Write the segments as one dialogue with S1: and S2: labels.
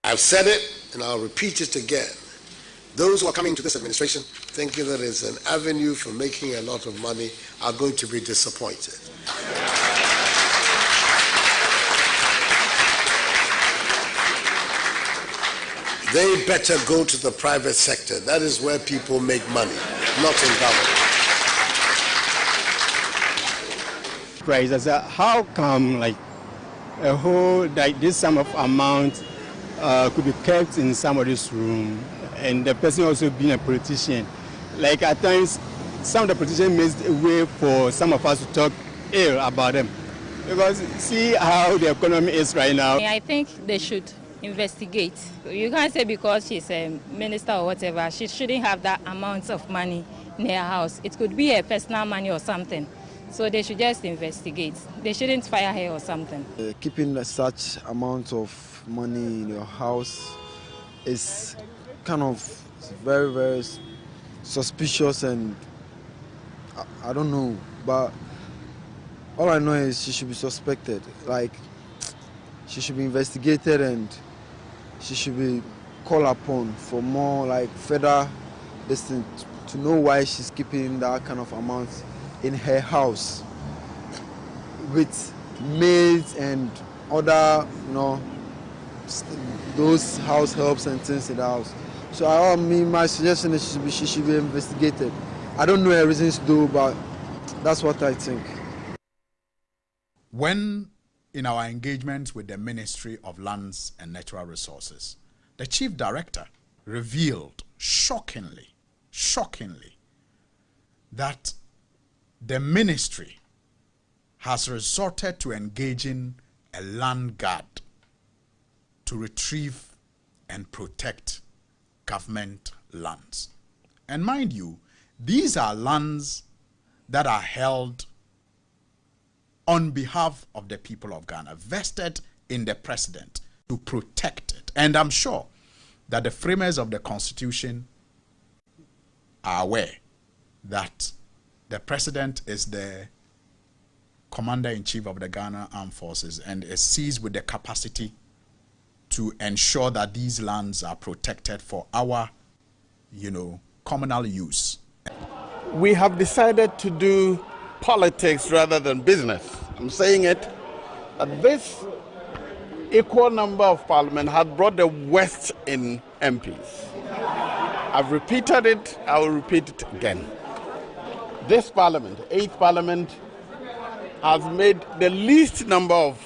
S1: I've said it and I'll repeat it again. Those who are coming to this administration thinking that it's an avenue for making a lot of money are going to be disappointed. They better go to the private sector. That is where people make money, not in government.
S2: Price, I said, how come like a whole this sum of amount could be kept in somebody's room, and the person also being a politician? Like at times, some of the politicians made a way for some of us to talk ill about them, because see how the economy is right now.
S3: I think they should investigate. You can't say because she's a minister or whatever, she shouldn't have that amount of money in her house. It could be her personal money or something. So they should just investigate. They shouldn't fire her or something.
S4: Keeping such amount of money in your house is kind of very, very suspicious, and I don't know, but all I know is she should be suspected. Like, she should be investigated and she should be called upon for more like further distance to know why she's keeping that kind of amount in her house with maids and other, those house helps and things in the house. So my suggestion is she should be investigated. I don't know her reasons though, but that's what I think.
S5: When in our engagements with the Ministry of Lands and Natural Resources, the Chief Director revealed shockingly, that the ministry has resorted to engaging a land guard to retrieve and protect government lands. And mind you, these are lands that are held on behalf of the people of Ghana, vested in the president to protect it. And I'm sure that the framers of the Constitution are aware that the president is the commander-in-chief of the Ghana Armed Forces and is seized with the capacity to ensure that these lands are protected for our, communal use.
S6: We have decided to do politics rather than business. I'm saying it, that this equal number of parliament had brought the West in MPs. I've repeated it, I will repeat it again. This parliament, 8th parliament, has made the least number of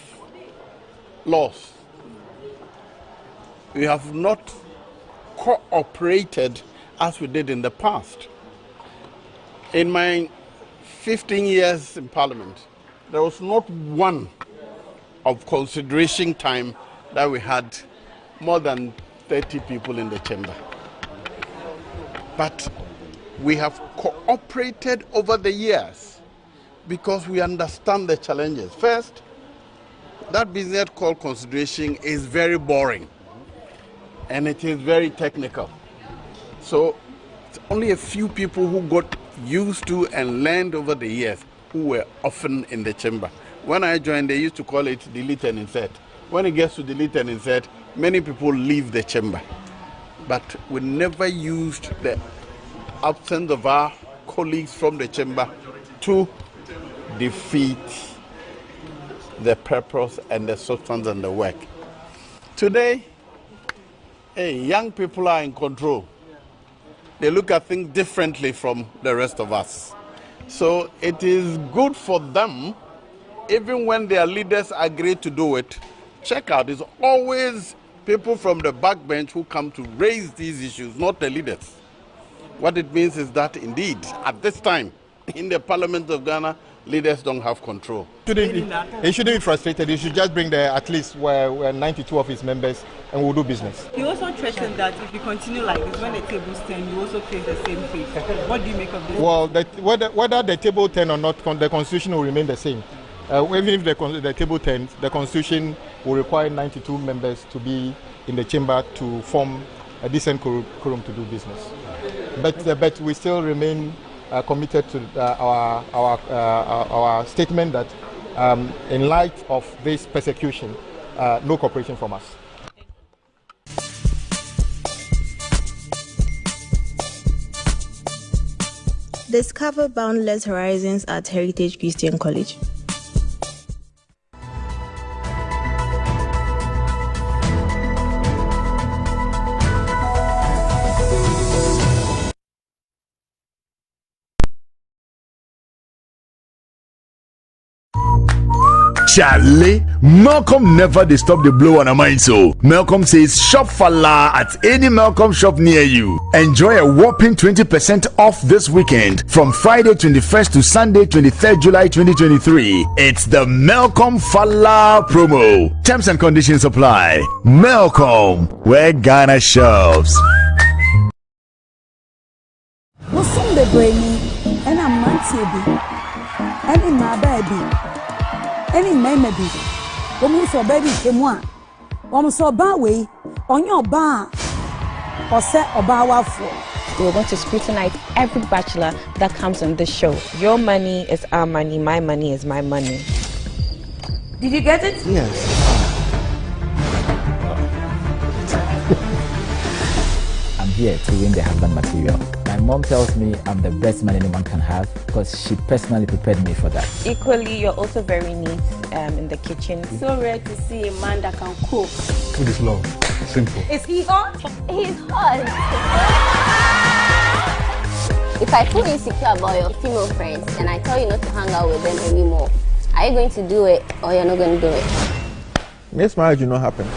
S6: laws. We have not cooperated as we did in the past. In my 15 years in Parliament, there was not one of consideration time that we had more than 30 people in the chamber. But we have cooperated over the years because we understand the challenges. First, that business called consideration is very boring and it is very technical. So it's only a few people who got used to and learned over the years who were often in the chamber. When I joined, they used to call it delete and insert. When it gets to delete and insert, many people leave the chamber. But we never used the absence of our colleagues from the chamber to defeat the purpose and the substance and the work. Today, young people are in control. They look at things differently from the rest of us. So it is good for them, even when their leaders agree to do it. Check out, it's always people from the backbench who come to raise these issues, not the leaders. What it means is that indeed, at this time, in the Parliament of Ghana, leaders don't have control.
S7: He shouldn't be frustrated. He should just bring at least 92 of his members and we'll do business.
S8: He also threatened that if you continue like this, when the tables turn, you also face the same fate. What do you make of this?
S7: Well, whether the table turn or not, the Constitution will remain the same. Even if the table turns, the Constitution will require 92 members to be in the chamber to form a decent quorum to do business. But we still remain committed to our statement that in light of this persecution, no cooperation from us.
S9: Discover boundless horizons at Heritage Christian College.
S10: Charlie, Malcolm never they stop the blow on a mind. So Malcolm says shop fala at any Malcolm shop near you. Enjoy a whopping 20% off this weekend from Friday 21st to Sunday 23rd July 2023. It's the Malcolm Fala promo. Terms and conditions apply. Malcolm, where Ghana shops.
S11: What's on the brain? And I'm Mantibi. And in my baby. Any maybe woman so baby came one so bad way on your bar or set or bow for.
S9: We're going to scrutinize every bachelor that comes on this show. Your money is our money, my money is my money.
S11: Did you get it?
S4: Yes.
S12: I'm here to win the husband material. My mom tells me I'm the best man anyone can have because she personally prepared me for that.
S9: Equally, you're also very neat in the kitchen.
S11: So rare to see a man that can cook.
S7: Food is love. Simple.
S11: Is he hot?
S13: He's hot. If I feel insecure about your female friends and I tell you not to hang out with them anymore, are you going to do it or you're not going to do it?
S4: This marriage will not happen.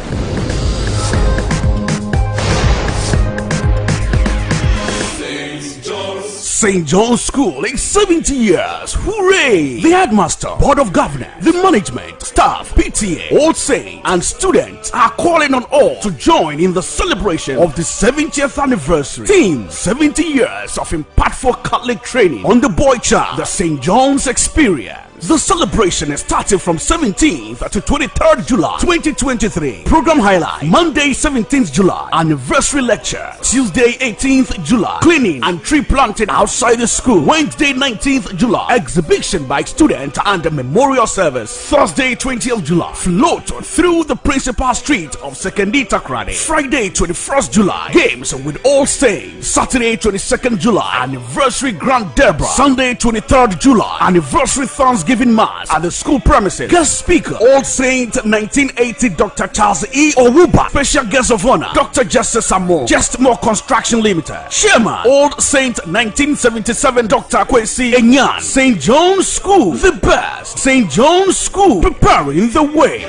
S14: St. John's School is 70 years. Hooray! The headmaster, board of governors, the management, staff, PTA, Old Saints, and students are calling on all to join in the celebration of the 70th anniversary. Theme: 70 years of impactful Catholic training on the boy child, the St. John's experience. The celebration is starting from 17th to 23rd July 2023. Program highlight: Monday 17th July, anniversary lecture. Tuesday 18th July, cleaning and tree planting outside the school. Wednesday 19th July, exhibition by students and a memorial service. Thursday 20th July, float through the principal street of Sekendi Takrade. Friday 21st July, games with All Saints. Saturday 22nd July, anniversary Grand Debra. Sunday 23rd July, anniversary Thanksgiving Mass at the school premises. Guest speaker: Old Saint 1980 Dr. Charles E. Owuba. Special guest of honor: Dr. Justice Samo, Just More Construction Limited. Chairman: Old Saint 1977 Dr. Kwesi Enyan. St. John's School, the best. St. John's School, preparing the way.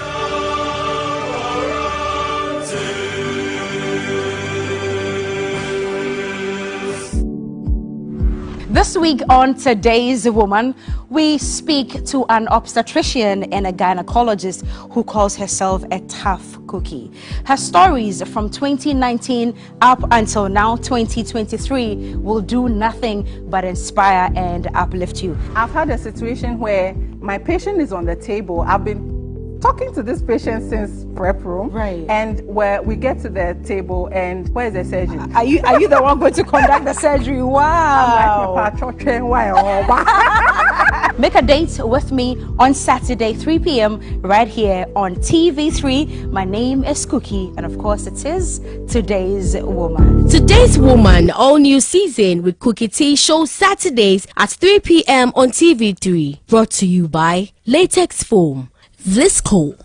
S15: This week on Today's Woman, we speak to an obstetrician and a gynecologist who calls herself a tough cookie. Her stories from 2019 up until now 2023 will do nothing but inspire and uplift you.
S8: I've had a situation where my patient is on the table. I've been talking to this patient since prep room, right? And where we get to the table, and where's the surgeon?
S15: Are you the one going to conduct the surgery? Wow! Make a date with me on Saturday 3 p.m. right here on TV3. My name is Cookie, and of course it is Today's Woman.
S16: Today's Woman, all new season with Cookie T, shows Saturdays at 3 p.m. on TV3. Brought to you by Latex Foam. Vlisco.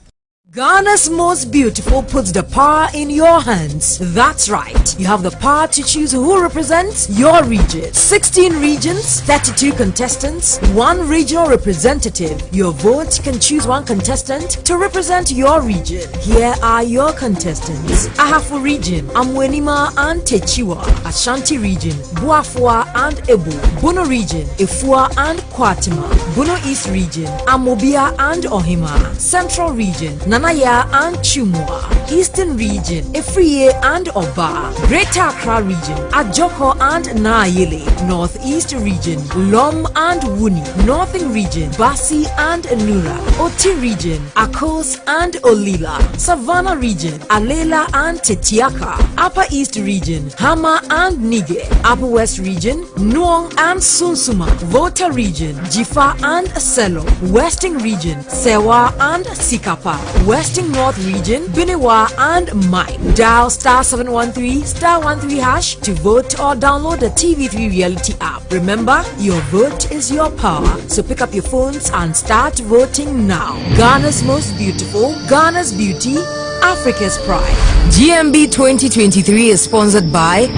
S17: Ghana's most beautiful puts the power in your hands. That's right. You have the power to choose who represents your region. 16 regions, 32 contestants, 1 regional representative. Your vote can choose 1 contestant to represent your region. Here are your contestants: Ahafo region, Amwenima and Techiwa; Ashanti region, Buafua and Ebu; Bono region, Efua and Kwatima; Bono East region, Amobia and Ohima; Central region, Nanaya and Chumwa; Eastern region, Efriye and Oba; Greater Accra region, Ajoko and Naayele; Northeast region, Lom and Wuni; Northern region, Basi and Nura; Oti region, Akos and Olila; Savannah region, Alela and Tetiaka; Upper East region, Hama and Nige; Upper West region, Nuong and Sunsuma; Volta region, Jifa and Selo; Western region, Sewa and Sikapa; Western North region, Binewa power and might. Dial *713 *13 hash to vote or download the TV3 Reality app. Remember, your vote is your power. So pick up your phones and start voting now. Ghana's most beautiful, Ghana's beauty, Africa's pride. GMB 2023 is sponsored by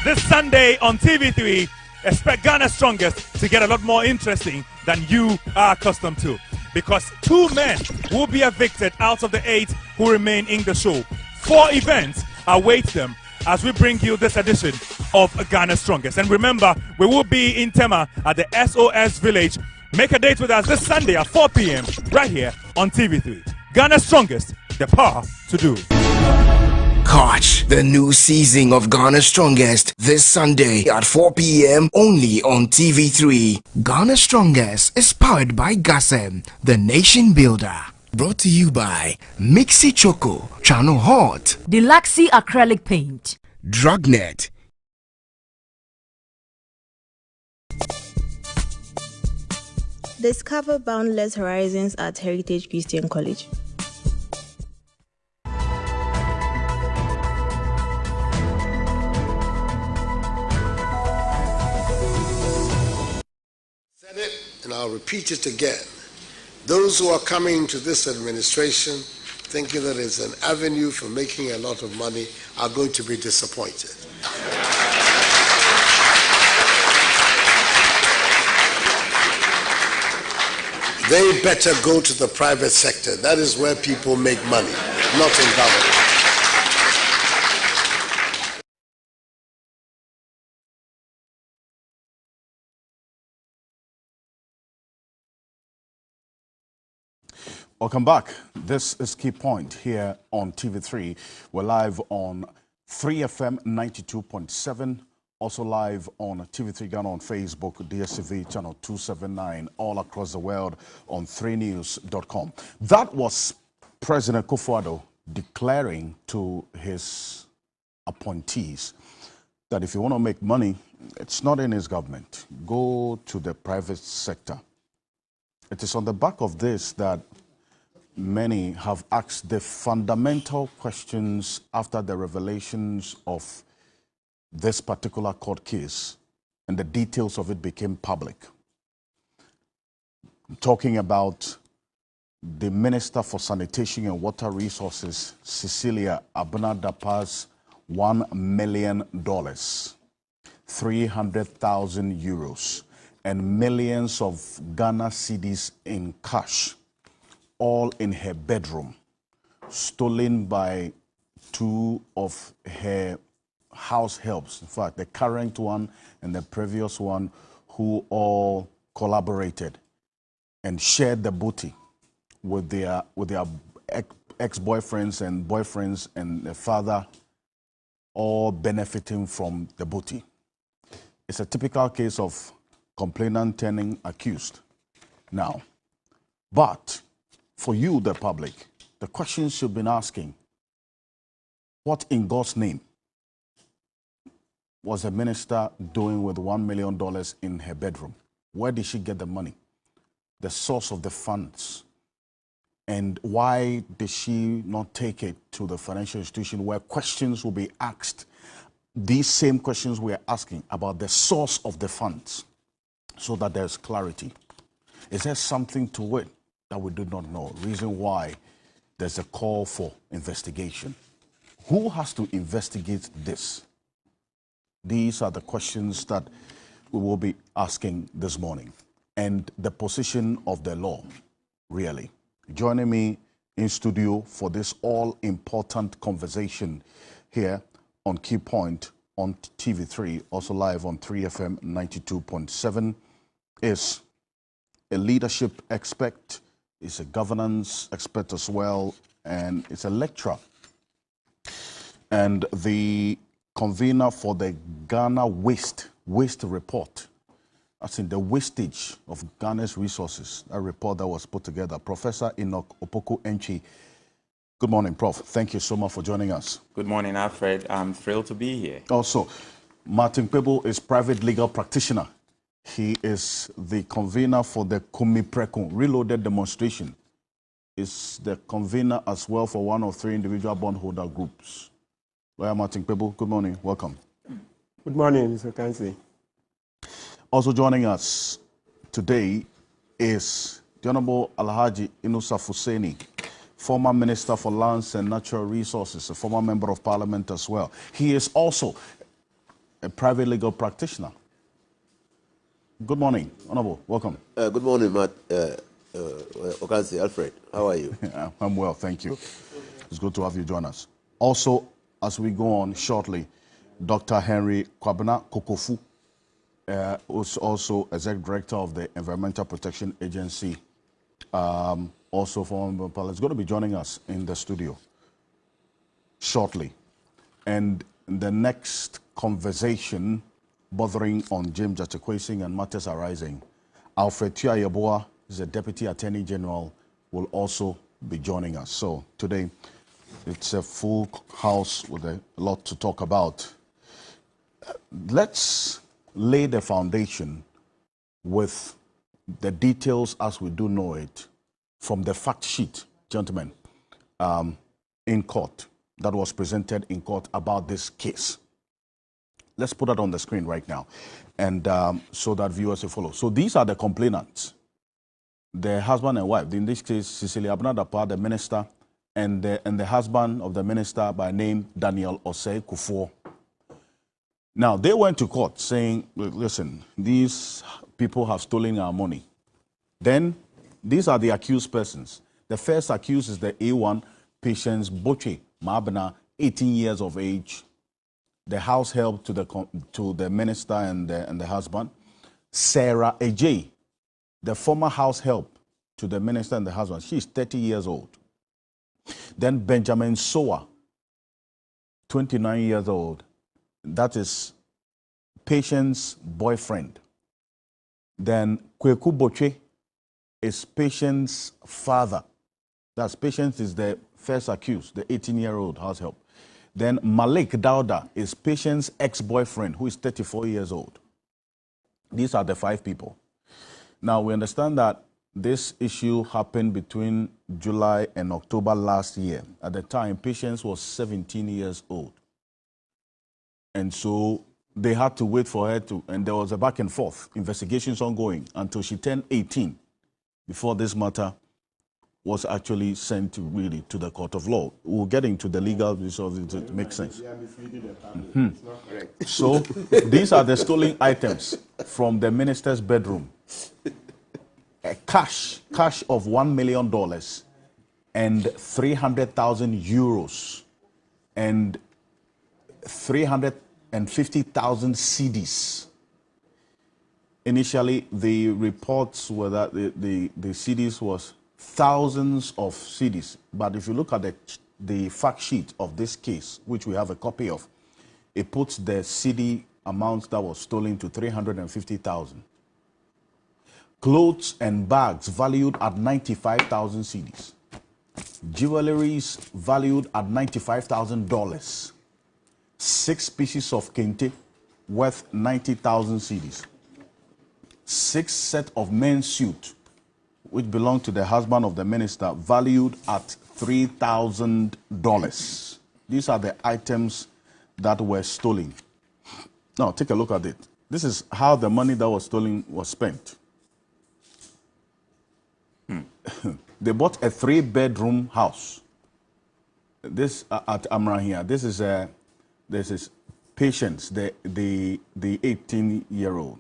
S18: This Sunday on TV3, expect Ghana's Strongest to get a lot more interesting than you are accustomed to. Because 2 men will be evicted out of the 8 who remain in the show. 4 events await them as we bring you this edition of Ghana's Strongest. And remember, we will be in Tema at the SOS Village. Make a date with us this Sunday at 4 p.m. right here on TV3. Ghana's Strongest, the power to do.
S19: Catch the new season of Ghana's Strongest this Sunday at 4 p.m. only on TV3. Ghana's Strongest is powered by Gasem, the nation builder. Brought to you by Mixi Choco, Channel Hot,
S17: Deluxy Acrylic Paint,
S19: Drugnet.
S9: Discover boundless horizons at Heritage Christian College.
S1: Said it, and I'll repeat it again. Those who are coming to this administration thinking that it's an avenue for making a lot of money are going to be disappointed. They better go to the private sector. That is where people make money, not in government.
S5: Welcome back. This is Key Point here on TV3. We're live on 3FM 92.7, also live on TV3 Ghana on Facebook, DSTV channel 279, all across the world on 3news.com. That was President Kokofu declaring to his appointees that if you want to make money, it's not in his government. Go to the private sector. It is on the back of this that many have asked the fundamental questions after the revelations of this particular court case and the details of it became public. I'm talking about the Minister for Sanitation and Water Resources, Cecilia Dapaah's $1 million, 300,000 euros, and millions of Ghana cedis in cash, all in her bedroom, stolen by 2 of her house helps. In fact, the current one and the previous one, who all collaborated and shared the booty with their ex-boyfriends and boyfriends and the father, all benefiting from the booty. It's a typical case of complainant turning accused. Now, but for you, the public, the questions you've been asking: what in God's name was the minister doing with $1 million in her bedroom? Where did she get the money? The source of the funds. And why did she not take it to the financial institution where questions will be asked? These same questions we are asking about the source of the funds, so that there's clarity. Is there something to it that we do not know? Reason why there's a call for investigation. Who has to investigate this? These are the questions that we will be asking this morning. And the position of the law, really. Joining me in studio for this all-important conversation here on Key Point on TV3, also live on 3FM 92.7, is a leadership expert, is a governance expert as well, and it's a lecturer. And the convener for the Ghana Waste Report, that's in the wastage of Ghana's resources, a report that was put together. Professor Enoch Opoku Antwi
S10: Good morning, Prof. Thank you so much for joining us.
S20: Good morning, Alfred. I'm thrilled to be here.
S10: Also, Martin Kpebu is private legal practitioner. He is the convener for the Kumipreko Reloaded demonstration. Is the convener as well for one of 3 individual bondholder groups. Lawyer Martin Kpebu, good morning. Welcome.
S21: Good morning, Mr. Kansi.
S10: Also joining us today is the Honorable Alhaji Inusah Fuseini, former Minister for Lands and Natural Resources, a former Member of Parliament as well. He is also a private legal practitioner. Good morning, Honorable. Welcome.
S22: Good morning, Matt. Okansi, Alfred. How are you?
S10: I'm well, thank you. It's good to have you join us. Also, as we go on shortly, Dr. Henry Kwabena Kokofu, who's also Executive Director of the Environmental Protection Agency, also from Parliament, is going to be joining us in the studio shortly. And the next conversation, bothering on James Jachakwesing and matters arising, Alfred Tuah-Yeboah, is the Deputy Attorney General, will also be joining us. So today, it's a full house with a lot to talk about. Let's lay the foundation with the details as we do know it from the fact sheet, gentlemen, in court, that was presented in court about this case. Let's put that on the screen right now, and so that viewers will follow. So these are the complainants, the husband and wife. In this case, Cecilia Dapaah, the minister, and the husband of the minister by name Daniel Osei Kufuor. Now, they went to court saying, listen, these people have stolen our money. Then, these are the accused persons. The first accused is the A1, Patience Boche Mabena, 18 years of age, the house help to the minister and the husband. Sarah Ejay, the former house help to the minister and the husband. She's 30 years old. Then Benjamin Soa, 29 years old. That is Patience's boyfriend. Then Kweku Boche is Patience's father. That's Patience is the first accused, the 18-year-old house help. Then Malik Dauda is Patience's ex-boyfriend, who is 34 years old. These are the 5 people. Now, we understand that this issue happened between July and October last year. At the time, Patience was 17 years old. And so they had to wait for her to, and there was a back and forth, investigations ongoing, until she turned 18 before this matter was actually sent to the court of law. We'll get into the legal resources to make sense. So these are the stolen items from the minister's bedroom. Cash of $1 million and 300,000 euros and 350,000 CDs. Initially, the reports were that the CDs was thousands of CDs. But if you look at the fact sheet of this case, which we have a copy of, it puts the CD amount that was stolen to 350,000. Clothes and bags valued at 95,000 CDs. Jewelries valued at $95,000. 6 pieces of kente worth 90,000 CDs. 6 sets of men's suit, which belonged to the husband of the minister, valued at $3,000. These are the items that were stolen. Now, take a look at it. This is how the money that was stolen was spent. They bought a 3-bedroom house. This at Amrahia. This is Patience, the 18-year-old.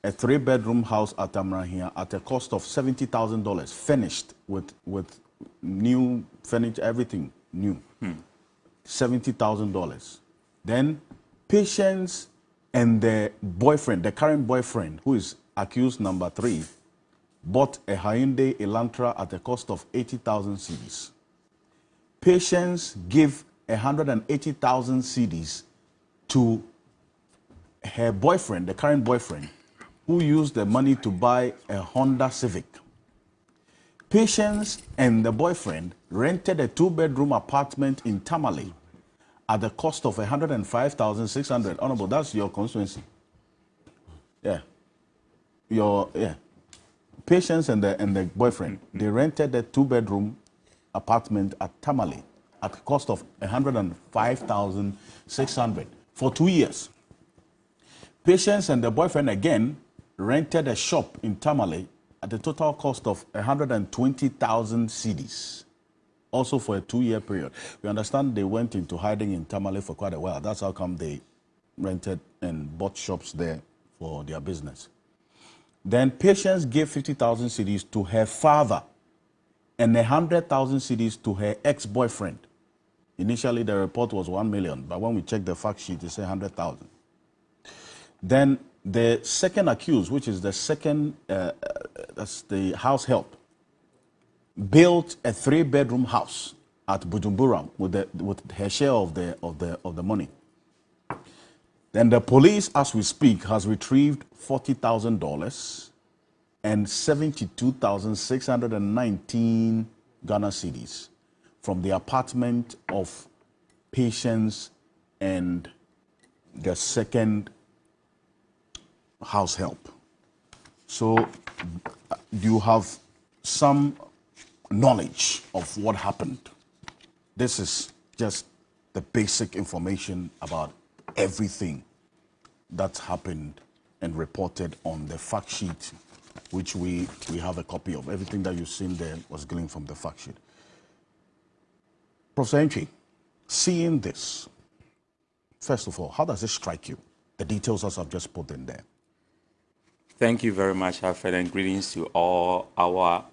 S10: A 3-bedroom house at Amrahia at a cost of $70,000, finished with new furniture, everything new. $70,000. Then Patience and the boyfriend, the current boyfriend, who is accused number 3, bought a Hyundai Elantra at a cost of 80,000 CDs. Patience gave 180,000 CDs to her boyfriend, the current boyfriend, who used the money to buy a Honda Civic. Patience and the boyfriend
S5: rented a 2-bedroom apartment in Tamale at the cost of 105,600. Honorable, that's your constituency. Yeah. Patience and the boyfriend, they rented a 2-bedroom apartment at Tamale at the cost of 105,600 for 2 years. Patience and the boyfriend again rented a shop in Tamale at the total cost of 120,000 cedis, also for a 2-year period. We understand they went into hiding in Tamale for quite a while. That's how come they rented and bought shops there for their business. Then Patience gave 50,000 cedis to her father and 100,000 cedis to her ex-boyfriend. Initially, the report was 1 million, but when we checked the fact sheet, it said 100,000. Then the second accused, which is the second, that's the house help, built a 3-bedroom house at Bujumbura with her share of the money. Then the police, as we speak, has retrieved $40,000 and 72,619 Ghana cedis from the apartment of Patience and the second house help. So you have some knowledge of what happened. This is just the basic information about everything that's happened and reported on the fact sheet, which we have a copy of. Everything that you've seen there was gleaned from the fact sheet. Professor Antwi, seeing this, first of all, how does it strike you? The details as I've just put in there.
S20: Thank you very much, Alfred, and greetings to all our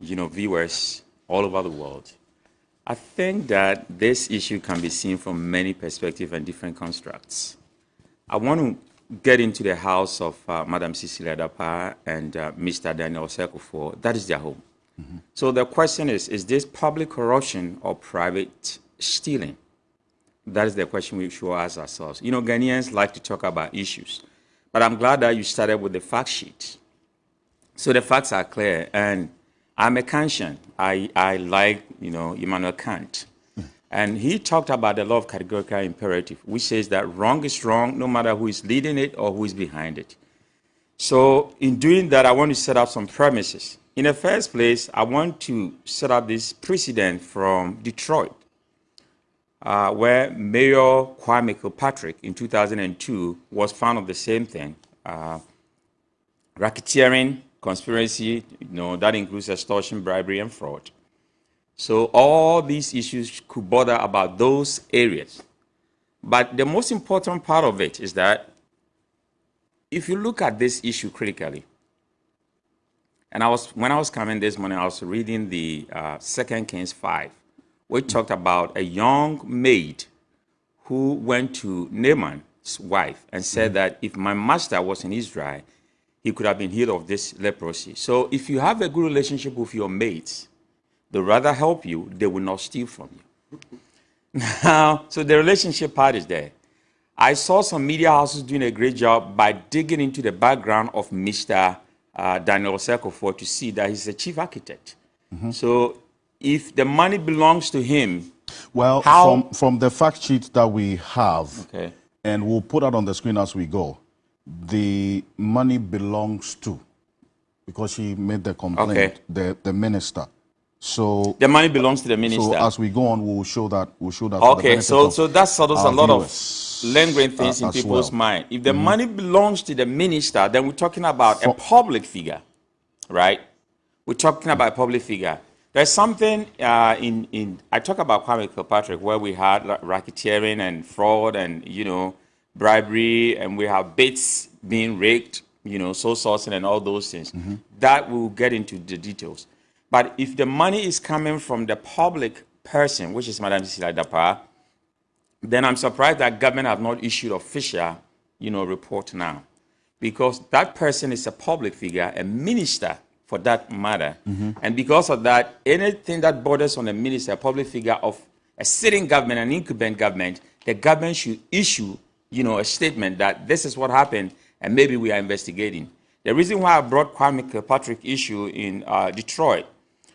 S20: viewers all over the world. I think that this issue can be seen from many perspectives and different constructs. I want to get into the house of Madam Cecilia Dapaah and Mr. Daniel Osekofor. That is their home. Mm-hmm. So the question is this public corruption or private stealing? That is the question we should ask ourselves. Ghanaians like to talk about issues, but I'm glad that you started with the fact sheet. So the facts are clear, and I'm a Kantian. I like, Immanuel Kant. And he talked about the law of categorical imperative, which says that wrong is wrong no matter who is leading it or who is behind it. So in doing that, I want to set up some premises. In the first place, I want to set up this precedent from Detroit, where Mayor Kwame Kilpatrick in 2002 was found of the same thing, racketeering, conspiracy, that includes extortion, bribery, and fraud. So all these issues could bother about those areas. But the most important part of it is that if you look at this issue critically, and when I was coming this morning, I was reading the 2 Kings 5, which talked about a young maid who went to Naaman's wife and said that if my master was in Israel, he could have been healed of this leprosy. So if you have a good relationship with your mates, they'd rather help you, they will not steal from you. Now, so the relationship part is there. I saw some media houses doing a great job by digging into the background of Mr. Daniel Osekofor to see that he's a chief architect. Mm-hmm. So if the money belongs to him,
S5: well, from the fact sheet that we have, okay, and we'll put that on the screen as we go, the money belongs to, because she made the complaint, okay, the minister. So
S20: the money belongs to the minister.
S5: So as we go on, we'll show that.
S20: Okay, so that settles a lot of lingering things in people's mind. If the money belongs to the minister, then we're talking about a public figure, right? We're talking about a public figure. There's something I talk about Kwame Kilpatrick, where we had racketeering and fraud and bribery, and we have bits being rigged, soul sourcing and all those things. Mm-hmm. That we'll get into the details. But if the money is coming from the public person, which is Madam Cecilia Dapaah, then I'm surprised that government have not issued official, report now. Because that person is a public figure, a minister for that matter. Mm-hmm. And because of that, anything that borders on a minister, a public figure of a sitting government, an incumbent government, the government should issue, a statement that this is what happened and maybe we are investigating. The reason why I brought Kwame Kilpatrick issue in Detroit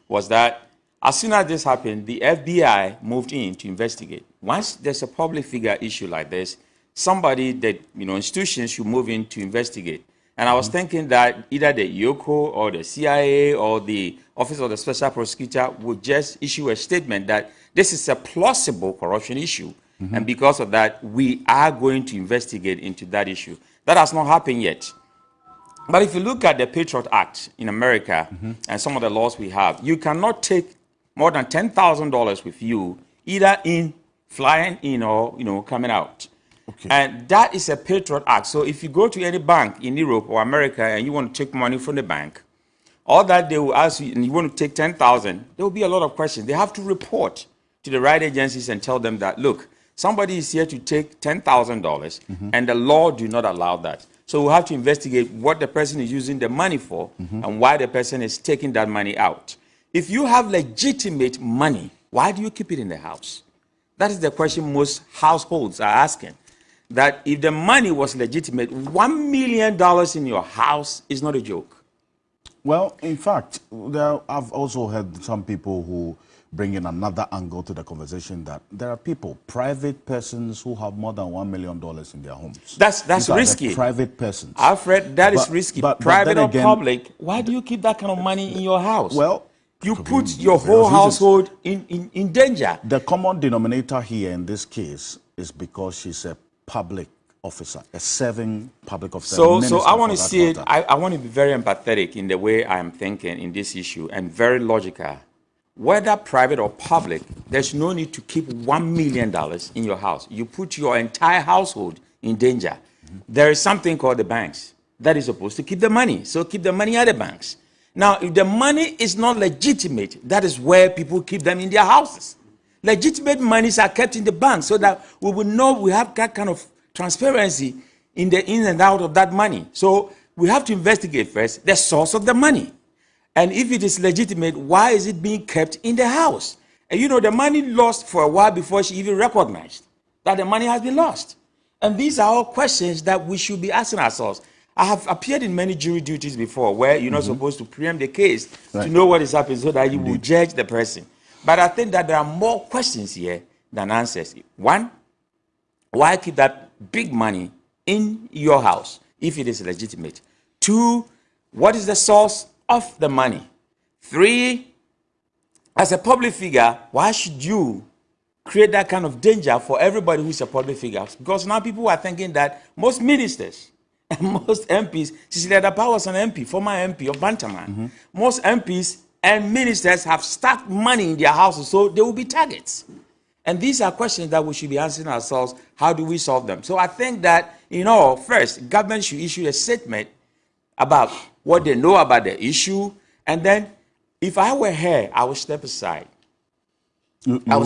S20: was that As soon as this happened, the FBI moved in to investigate. Once there's a public figure issue like this, somebody that, institutions should move in to investigate. And I was thinking that either the IOCO or the CIA or the Office of the Special Prosecutor would just issue a statement that this is a plausible corruption issue. And because of that, we are going to investigate into that issue. That has not happened yet. But if you look at the Patriot Act in America and some of the laws we have, you cannot take more than $10,000 with you, either in flying in or coming out. Okay. And that is a Patriot Act. So if you go to any bank in Europe or America and you want to take money from the bank, all that they will ask you, and you want to take 10,000, there will be a lot of questions. They have to report to the right agencies and tell them that, look, somebody is here to take $10,000 and the law do not allow that. So we'll have to investigate what the person is using the money for and why the person is taking that money out. If you have legitimate money, why do you keep it in the house? That is the question most households are asking. That if the money was legitimate, $1 million in your house is not a joke.
S2: Well, in fact, I've also heard some people who bring in another angle to the conversation that there are people, private persons who have more than $1 million in their homes.
S20: That's risky.
S2: Private persons.
S20: Alfred, that is risky. Private or public, why do you keep that kind of money in your house?
S2: Well,
S20: you put your whole household in danger.
S2: The common denominator here in this case is because she's a public officer, a serving public officer.
S20: So I want to see it, I want to be very empathetic in the way I am thinking in this issue and very logical. Whether private or public, there's no need to keep $1 million in your house. You put your entire household in danger. There is something called the banks that is supposed to keep the money. So keep the money at the banks. Now, if the money is not legitimate, that is where people keep them in their houses. Legitimate monies are kept in the bank so that we will know we have that kind of transparency in the in and out of that money. So we have to investigate first the source of the money. And if it is legitimate, why is it being kept in the house? And the money lost for a while before she even recognized that the money has been lost. And these are all questions that we should be asking ourselves. I have appeared in many jury duties before where you're not supposed to preempt the case to know what is happening so that you will judge the person. But I think that there are more questions here than answers. One, why keep that big money in your house if it is legitimate? Two, what is the source of the money? Three, as a public figure, why should you create that kind of danger for everybody who's a public figure? Because now people are thinking that most ministers and most MPs, Cecilia Dapaah was an MP, former MP of Bantaman. Most MPs and ministers have stacked money in their houses, so they will be targets. And these are questions that we should be answering ourselves. How do we solve them? So I think that, first, government should issue a statement about what they know about the issue. And then, if I were her, I would step aside. If I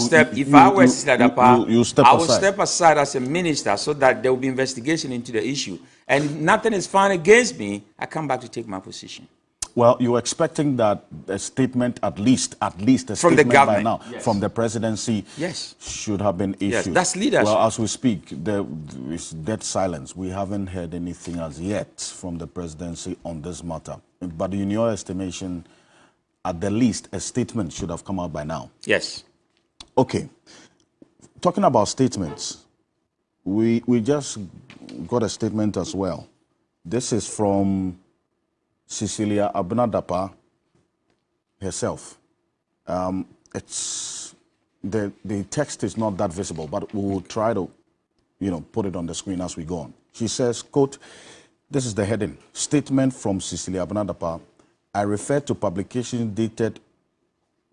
S20: were Cecilia Dapaah, I would step aside as a minister so that there will be investigation into the issue. And if nothing is found against me, I come back to take my position.
S2: Well, you're expecting that a statement, at least a statement
S20: from the government,
S2: by now, from the presidency, should have been issued.
S20: Yes, that's leadership.
S2: Well, as we speak, there is dead silence. We haven't heard anything as yet from the presidency on this matter. But in your estimation, at the least, a statement should have come out by now.
S20: Yes.
S2: Okay. Talking about statements, we just got a statement as well. This is from Cecilia Dapaah herself. It's the text is not that visible, but we will try to, put it on the screen as we go on. She says, quote, this is the heading, statement from Cecilia Dapaah. I refer to publication dated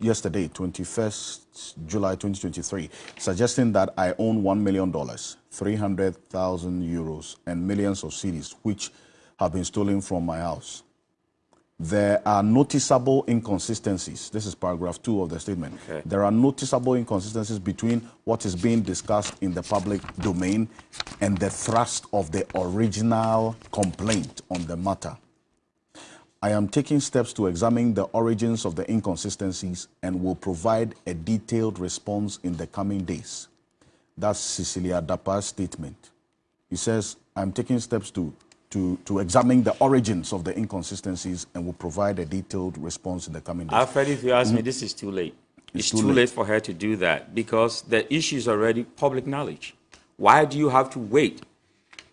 S2: yesterday, 21st July 2023, suggesting that I own $1 million, 300,000 euros, and millions of cedis, which have been stolen from my house. There are noticeable inconsistencies. This is paragraph 2 of the statement. Okay. There are noticeable inconsistencies between what is being discussed in the public domain and the thrust of the original complaint on the matter. I am taking steps to examine the origins of the inconsistencies and will provide a detailed response in the coming days. That's Cecilia Dapaah's statement. He says, I'm taking steps to examine the origins of the inconsistencies and will provide a detailed response in the coming days.
S20: Alfred, if you ask me, this is too late. It's too late for her to do that because the issue is already public knowledge. Why do you have to wait,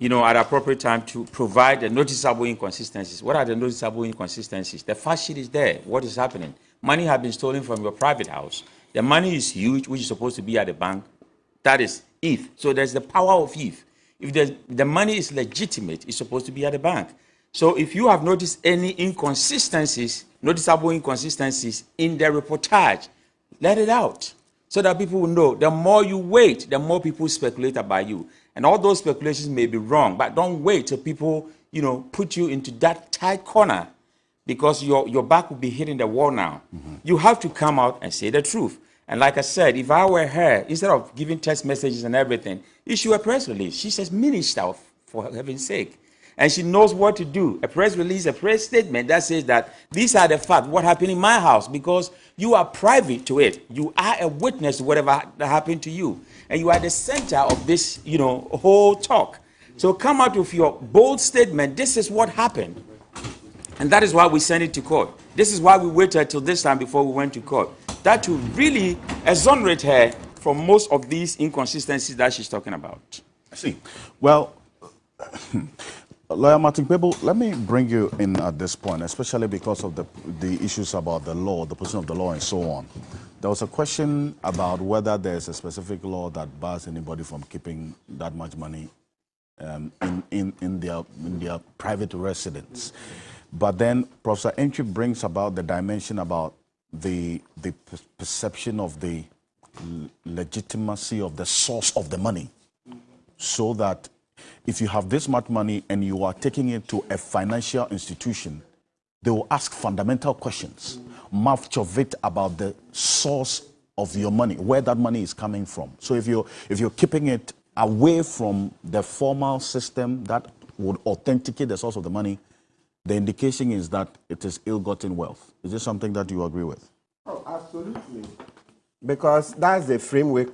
S20: at appropriate time to provide the noticeable inconsistencies? What are the noticeable inconsistencies? The fact sheet is there. What is happening? Money has been stolen from your private house. The money is huge, which is supposed to be at the bank. That is if. So there's the power of if. If the money is legitimate, it's supposed to be at the bank. So if you have noticed any inconsistencies, noticeable inconsistencies in the reportage, let it out so that people will know. The more you wait, the more people speculate about you. And all those speculations may be wrong, but don't wait till people, put you into that tight corner because your back will be hitting the wall now. You have to come out and say the truth. And like I said, if I were her, instead of giving text messages and everything, issue a press release. She says minister, for heaven's sake. And she knows what to do. A press release, a press statement that says that these are the facts, what happened in my house, because you are privy to it. You are a witness to whatever that happened to you. And you are the center of this, whole talk. So come out with your bold statement. This is what happened. And that is why we sent it to court. This is why we waited till this time before we went to court. That to really exonerate her from most of these inconsistencies that she's talking about.
S2: I see. Well, Lawyer Martin Kpebu, let me bring you in at this point, especially because of the issues about the law, the position of the law and so on. There was a question about whether there's a specific law that bars anybody from keeping that much money in their private residence. But then Professor Antwi brings about the dimension about the perception of the legitimacy of the source of the money, so that if you have this much money and you are taking it to a financial institution, they will ask fundamental questions, much of it about the source of your money, where that money is coming from. So if you're keeping it away from the formal system that would authenticate the source of the money, the indication is that it is ill-gotten wealth. Is this something that you agree with?
S21: Oh, absolutely. Because that's the framework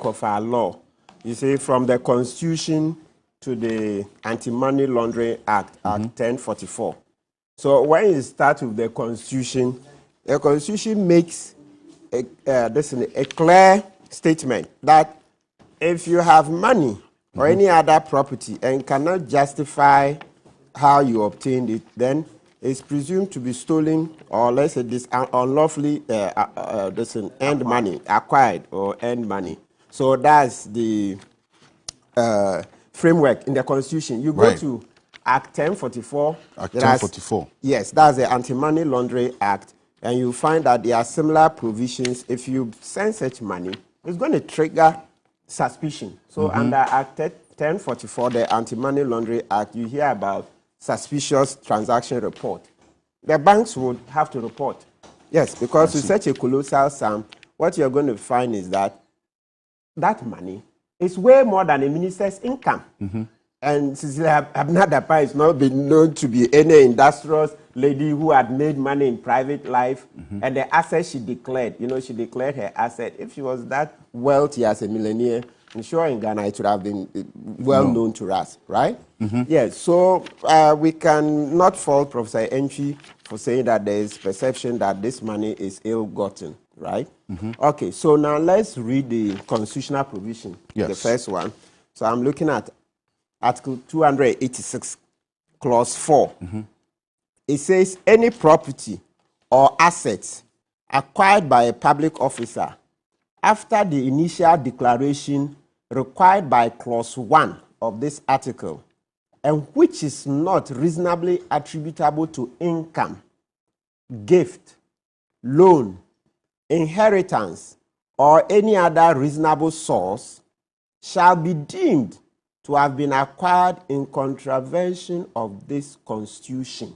S21: of our law. You see, from the Constitution to the Anti-Money Laundering Act, Act 1044. So when you start with the Constitution makes a clear statement that if you have money or any other property and cannot justify how you obtained it, then it's presumed to be stolen, or let's say this unlawfully earned money, acquired or earned money. So that's the framework in the Constitution. You go to Act 1044.
S2: Act 1044.
S21: Yes, that's the Anti-Money Laundering Act. And you find that there are similar provisions. If you send such money, it's going to trigger suspicion. So under Act 1044, the Anti-Money Laundering Act, you hear about suspicious transaction report. The banks would have to report. Yes, because with such a colossal sum, what you're going to find is that that money is way more than a minister's income. And Cecilia Dapaah is not been known to be any industrious lady who had made money in private life. And the assets she declared, she declared her asset. If she was that wealthy as a millionaire, I'm sure in Ghana it would have been well known to us, right? Yes, so we can not fault Professor Antwi for saying that there is perception that this money is ill-gotten, right? Okay, so now let's read the constitutional provision, the first one. So I'm looking at Article 286, Clause 4. It says, any property or assets acquired by a public officer after the initial declaration required by Clause 1 of this article, and which is not reasonably attributable to income, gift, loan, inheritance, or any other reasonable source, shall be deemed to have been acquired in contravention of this Constitution.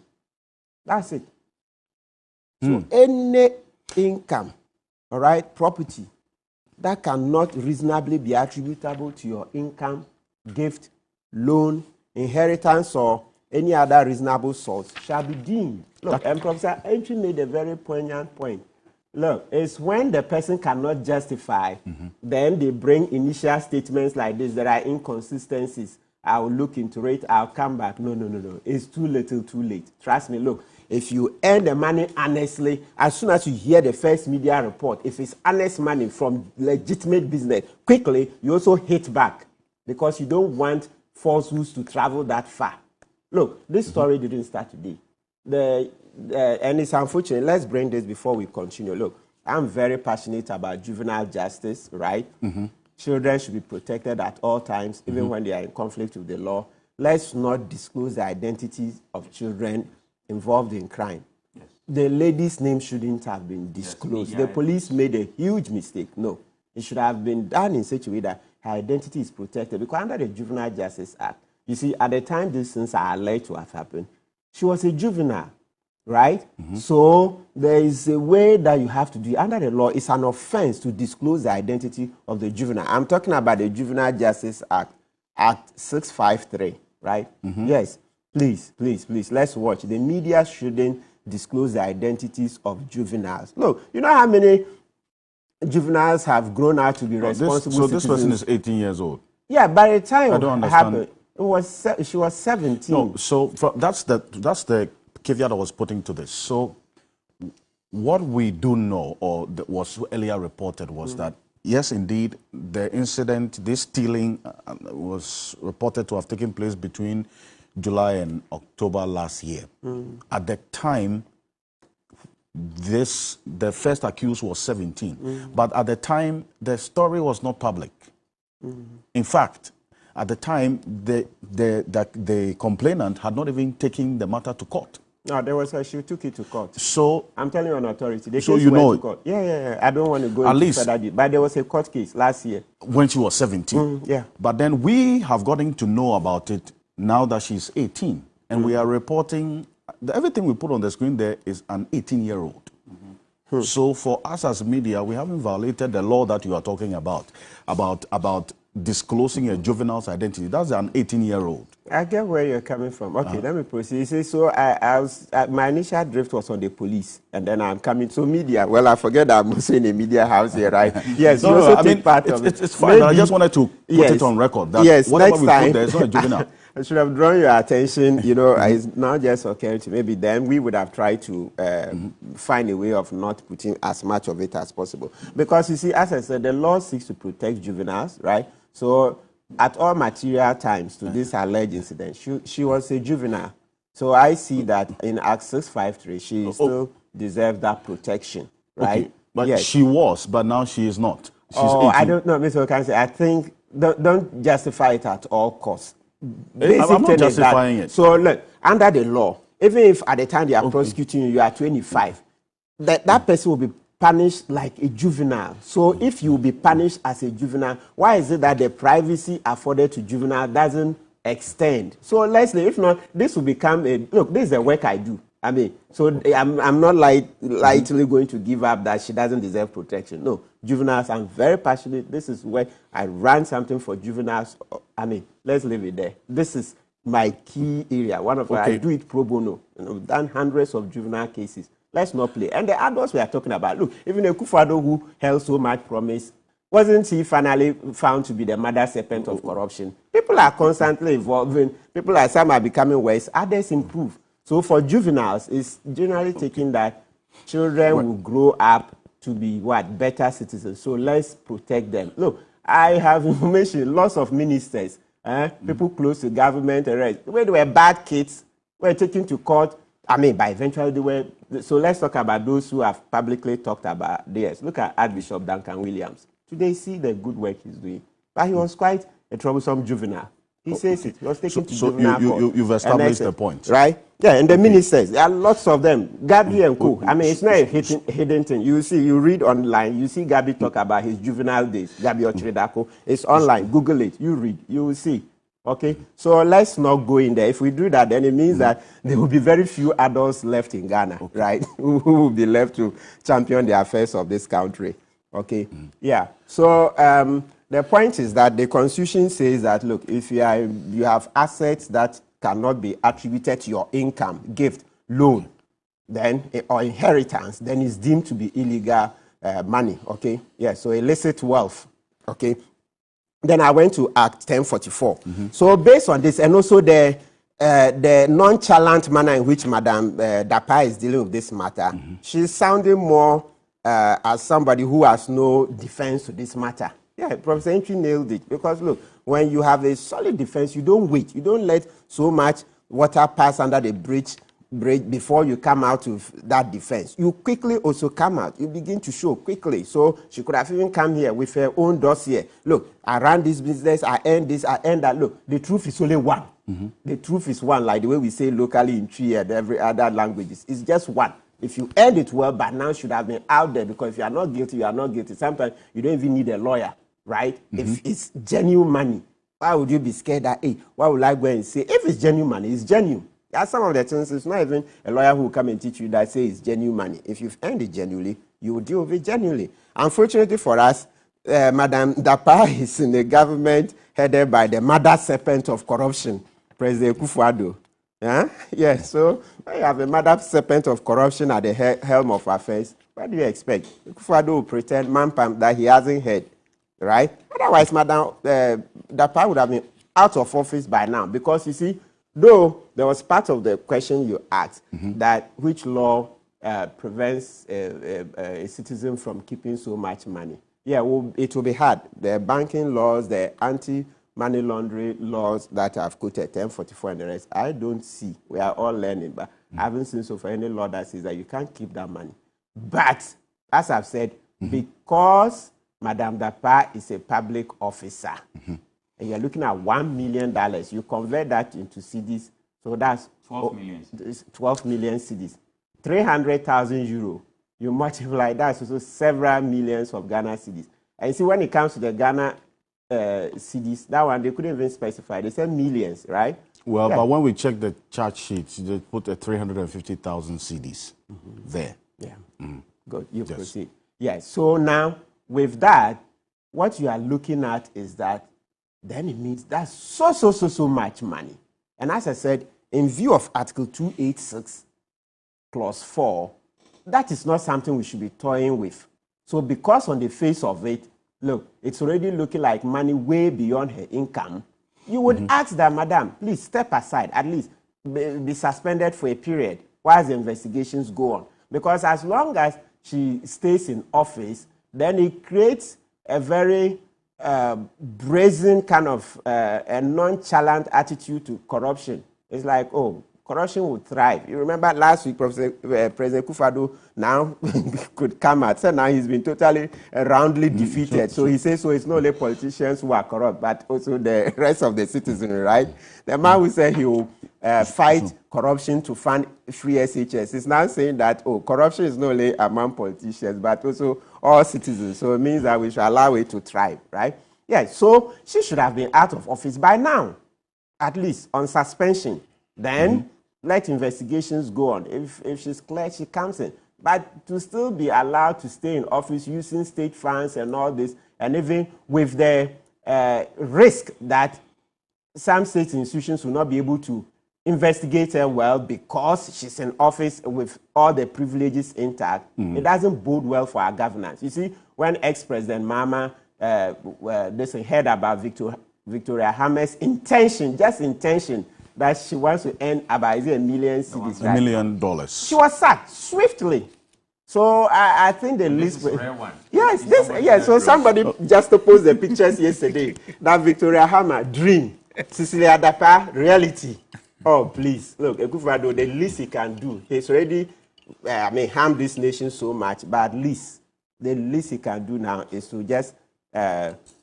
S21: That's it. So any income, all right, property, that cannot reasonably be attributable to your income, gift, loan, inheritance, or any other reasonable source shall be deemed. Look, and Professor Antwi made a very poignant point. Look, it's when the person cannot justify, then they bring initial statements like this. There are inconsistencies. I'll look into it, I'll come back. No. It's too little, too late. Trust me, look, if you earn the money honestly, as soon as you hear the first media report, if it's honest money from legitimate business, quickly, you also hit back because you don't want falsehoods to travel that far. Look, this story didn't start today. And it's unfortunate. Let's bring this before we continue. Look, I'm very passionate about juvenile justice, right? Children should be protected at all times, even when they are in conflict with the law. Let's not disclose the identities of children involved in crime. Yes. The lady's name shouldn't have been disclosed. Yes, the police made a huge mistake. No, it should have been done in such a way that her identity is protected. Because under the Juvenile Justice Act, you see, at the time these things are alleged to have happened, she was a juvenile, right? So there is a way that you have to do it. Under the law, it's an offense to disclose the identity of the juvenile. I'm talking about the Juvenile Justice Act, Act 653, right? Yes. Please, let's watch. The media shouldn't disclose the identities of juveniles. Look, you know how many juveniles have grown out to be responsible
S2: citizens?
S21: This
S2: person is 18 years old.
S21: Yeah, by the time
S2: I don't understand.
S21: she was 17.
S2: No, so that's the caveat I was putting to this. So what we do know, or was earlier reported, was that yes, indeed, the incident, this stealing was reported to have taken place between July and October last year. At the time, the first accused was 17. But at the time, the story was not public. In fact, at the time, the complainant had not even taken the matter to court.
S21: No, she took it to court.
S2: So
S21: I'm telling you on authority. The
S2: so
S21: case
S2: you
S21: went
S2: know,
S21: to court. Yeah. I don't want to go
S2: at
S21: into
S2: least,
S21: further detail, but there was a court case last year
S2: when she was 17.
S21: Yeah.
S2: But then we have gotten to know about it now that she's 18, and we are reporting everything we put on the screen there is an 18-year-old. So for us as media, we haven't violated the law that you are talking about disclosing a juvenile's identity. That's an 18-year-old.
S21: I get where you're coming from. Okay, let me proceed. See, so my initial drift was on the police, and then I'm coming to media. Well, I forget that I'm also in a media house here, right? Yes,
S2: no,
S21: you also
S2: I
S21: take
S2: mean,
S21: part of it.
S2: It's fine. Maybe, I just wanted to put it on record that whatever
S21: next
S2: we
S21: time,
S2: put there is not a juvenile.
S21: I should have drawn your attention, it's not just occurring to maybe then we would have tried to find a way of not putting as much of it as possible. Because you see, as I said, the law seeks to protect juveniles, right? So at all material times to this alleged incident, she was a juvenile. So I see that in Act 653, she still deserves that protection, right?
S2: Okay. But she was, but now she is not. She's 18.
S21: I don't know, Mr. Okansi. I think don't justify it at all costs.
S2: I'm not justifying it.
S21: So look, under the law, even if at the time they are prosecuting you, you are 25, that person will be punished like a juvenile. So if you will be punished as a juvenile, why is it that the privacy afforded to juvenile doesn't extend? So Leslie, if not, this will become look, this is the work I do. I mean, so I'm not lightly going to give up that she doesn't deserve protection. No, juveniles, I'm very passionate. This is where I run something for juveniles. I mean, let's leave it there. This is my key area. I do it pro bono. I've done hundreds of juvenile cases. Let's not play. And the adults we are talking about, look, even a Akufo-Addo who held so much promise, wasn't he finally found to be the mother serpent of corruption? People are constantly evolving. Some are becoming worse. Others improve. So for juveniles, it's generally taken that children will grow up to be better citizens. So let's protect them. Look, I have information, lots of ministers, people close to government, where they were bad kids, were taken to court. I mean, by eventually they were. So let's talk about those who have publicly talked about this. Look at Archbishop Duncan Williams. Today, see the good work he's doing. But he was quite a troublesome juvenile. He says it. He was taken to juvenile court.
S2: You've established the point.
S21: Right? Yeah, and the ministers, there are lots of them. Gabi and Co. I mean, it's not a hidden thing. You read online, you see Gabi talk about his juvenile days. Gabi Ochredako. It's online. Google it. You read. You will see. Okay? So let's not go in there. If we do that, then it means that there will be very few adults left in Ghana, right? Who will be left to champion the affairs of this country. Okay? Yeah. So the point is that the Constitution says that, look, if you have assets that cannot be attributed to your income, gift, loan, then or inheritance, then it's deemed to be illegal money. Okay? Yeah. So illicit wealth. Okay? Then I went to Act 1044. So based on this, and also the nonchalant manner in which Madam Dapaah is dealing with this matter, she's sounding more as somebody who has no defense to this matter. Yeah, Professor Antwi nailed it. Because look, when you have a solid defense, you don't wait. You don't let so much water pass under the bridge before you come out with that defense. You quickly also come out. You begin to show quickly. So she could have even come here with her own dossier. Look, I ran this business, I earned this, I earned that. Look, the truth is only one. The truth is one, like the way we say locally in Twi and every other languages. It's just one. If you earned it well, but now should have been out there, because if you are not guilty, you are not guilty. Sometimes you don't even need a lawyer, right? If it's genuine money, why would you be scared that, hey, why would I go and say, if it's genuine money, it's genuine. There are some of the things, it's not even a lawyer who will come and teach you that say it's genuine money. If you've earned it genuinely, you will deal with it genuinely. Unfortunately for us, Madam Dapaah is in a government headed by the mother serpent of corruption, President Kufuor. Yeah, so when you have a mother serpent of corruption at the helm of affairs, what do you expect? Kufuor will pretend mampam that he hasn't heard, right? Otherwise, Madam Dapaah would have been out of office by now, because you see, though there was part of the question you asked that which law prevents a citizen from keeping so much money. Yeah, well, it will be hard. The banking laws, the anti-money laundering laws that I've quoted, 1044 and the rest, I don't see. We are all learning, but I haven't seen so far any law that says that you can't keep that money. But, as I've said, because Madam Dapaah is a public officer, and you're looking at $1 million, you convert that into cedis, so that's 12 million cedis. 300,000 euro, you multiply that, so several millions of Ghana cedis. And you see, when it comes to the Ghana cedis, that one, they couldn't even specify. They said millions, right?
S2: Well, but when we check the chart sheets, they put a 350,000 cedis there.
S21: Yeah, good, you proceed. Yeah, so now, with that, what you are looking at is that then it means that's so much money. And as I said, in view of Article 286, Clause 4, that is not something we should be toying with. So because on the face of it, look, it's already looking like money way beyond her income, you would ask that, Madam, please step aside, at least be suspended for a period while the investigations go on. Because as long as she stays in office, then it creates a very brazen kind of a nonchalant attitude to corruption. It's like, oh, corruption will thrive. You remember last week, President Kufuor now could come out. So now he's been totally roundly defeated. So he says, so it's not only politicians who are corrupt, but also the rest of the citizenry, right? The man who said he will fight corruption to fund free SHS is now saying that, oh, corruption is not only among politicians, but also all citizens. So it means that we should allow it to thrive, right? Yeah, so she should have been out of office by now, at least on suspension. Then let investigations go on. If she's clear, she comes in. But to still be allowed to stay in office using state funds and all this, and even with the risk that some state institutions will not be able to investigate her well because she's in office with all the privileges intact, it doesn't bode well for our governance. You see, when ex-President Mama heard about Victoria Hammer's intention, just intention, that she wants to earn about $1 million cedis.
S2: $1 million.
S21: She was sacked swiftly. So I think the list.
S20: This is a rare one.
S21: Yes, yes. So somebody just posted the pictures yesterday. That Victoria Hammer dream, Cecilia Dapaah reality. Oh please, look, Ekufuor, the least he can do. He's already, harmed this nation so much, but at least the least he can do now is to just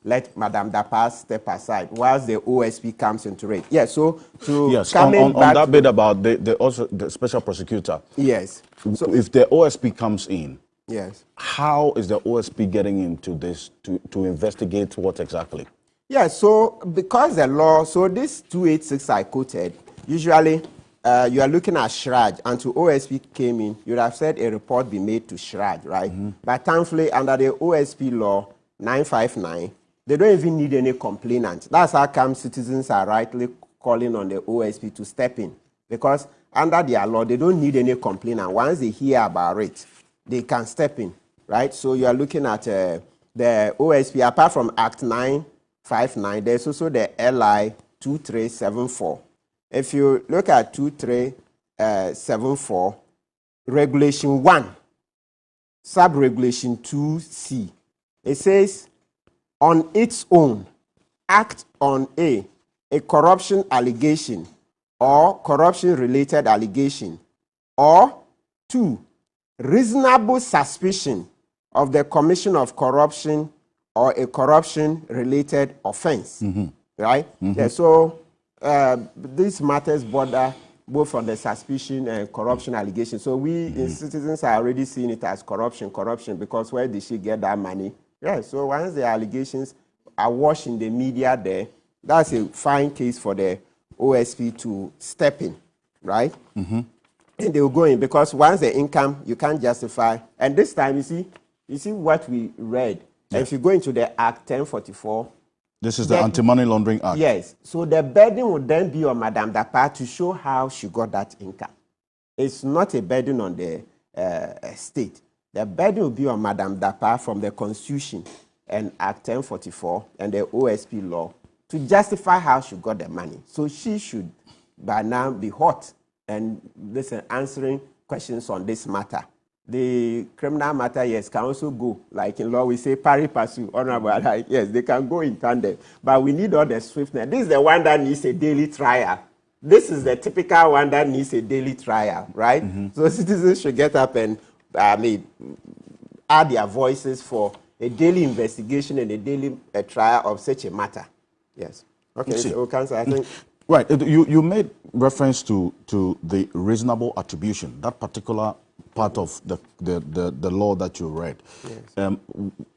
S21: let Madam Dapaah step aside whilst the OSP comes into it. Yeah, so to
S2: on that bit about the special prosecutor.
S21: Yes.
S2: So if the OSP comes in,
S21: yes,
S2: how is the OSP getting into this to investigate what exactly?
S21: Yeah, so because the law, so this 286 I quoted, usually you are looking at SHRAJ, and to OSP came in, you would have said a report be made to SHRAJ, right? But thankfully, under the OSP law 959, they don't even need any complainant. That's how come citizens are rightly calling on the OSP to step in. Because under their law, they don't need any complainant. Once they hear about it, they can step in, right? So you are looking at the OSP, apart from Act 9 2359. There's also the LI 2374. If you look at 2374, Regulation 1, Sub-Regulation 2C, it says, on its own, act on a corruption allegation or corruption-related allegation, or 2, reasonable suspicion of the commission of corruption or a corruption-related offense. Right? Yeah, so these matters border both on the suspicion and corruption allegation. So we citizens are already seeing it as corruption, because where did she get that money? Yeah, so once the allegations are washed in the media there, that's a fine case for the OSP to step in, right? And they will go in, because once the income, you can't justify. And this time, you see what we read. Yeah. If you go into the Act 1044,
S2: this is the Anti-Money Laundering Act.
S21: Yes. So the burden would then be on Madame Dapaah to show how she got that income. It's not a burden on the state. The burden will be on Madame Dapaah from the Constitution and Act 1044 and the OSP law to justify how she got the money. So she should by now be hot and listen, answering questions on this matter. The criminal matter, yes, can also go. Like in law, we say pari passu, honorable. Like, yes, they can go in tandem. But we need all the swiftness. This is the one that needs a daily trial. This is the typical one that needs a daily trial, right? So citizens should get up and add their voices for a daily investigation and a daily trial of such a matter. Yes. Okay, so Council, I think...
S2: Right. You made reference to the reasonable attribution, that particular part of the law that you read. Yes.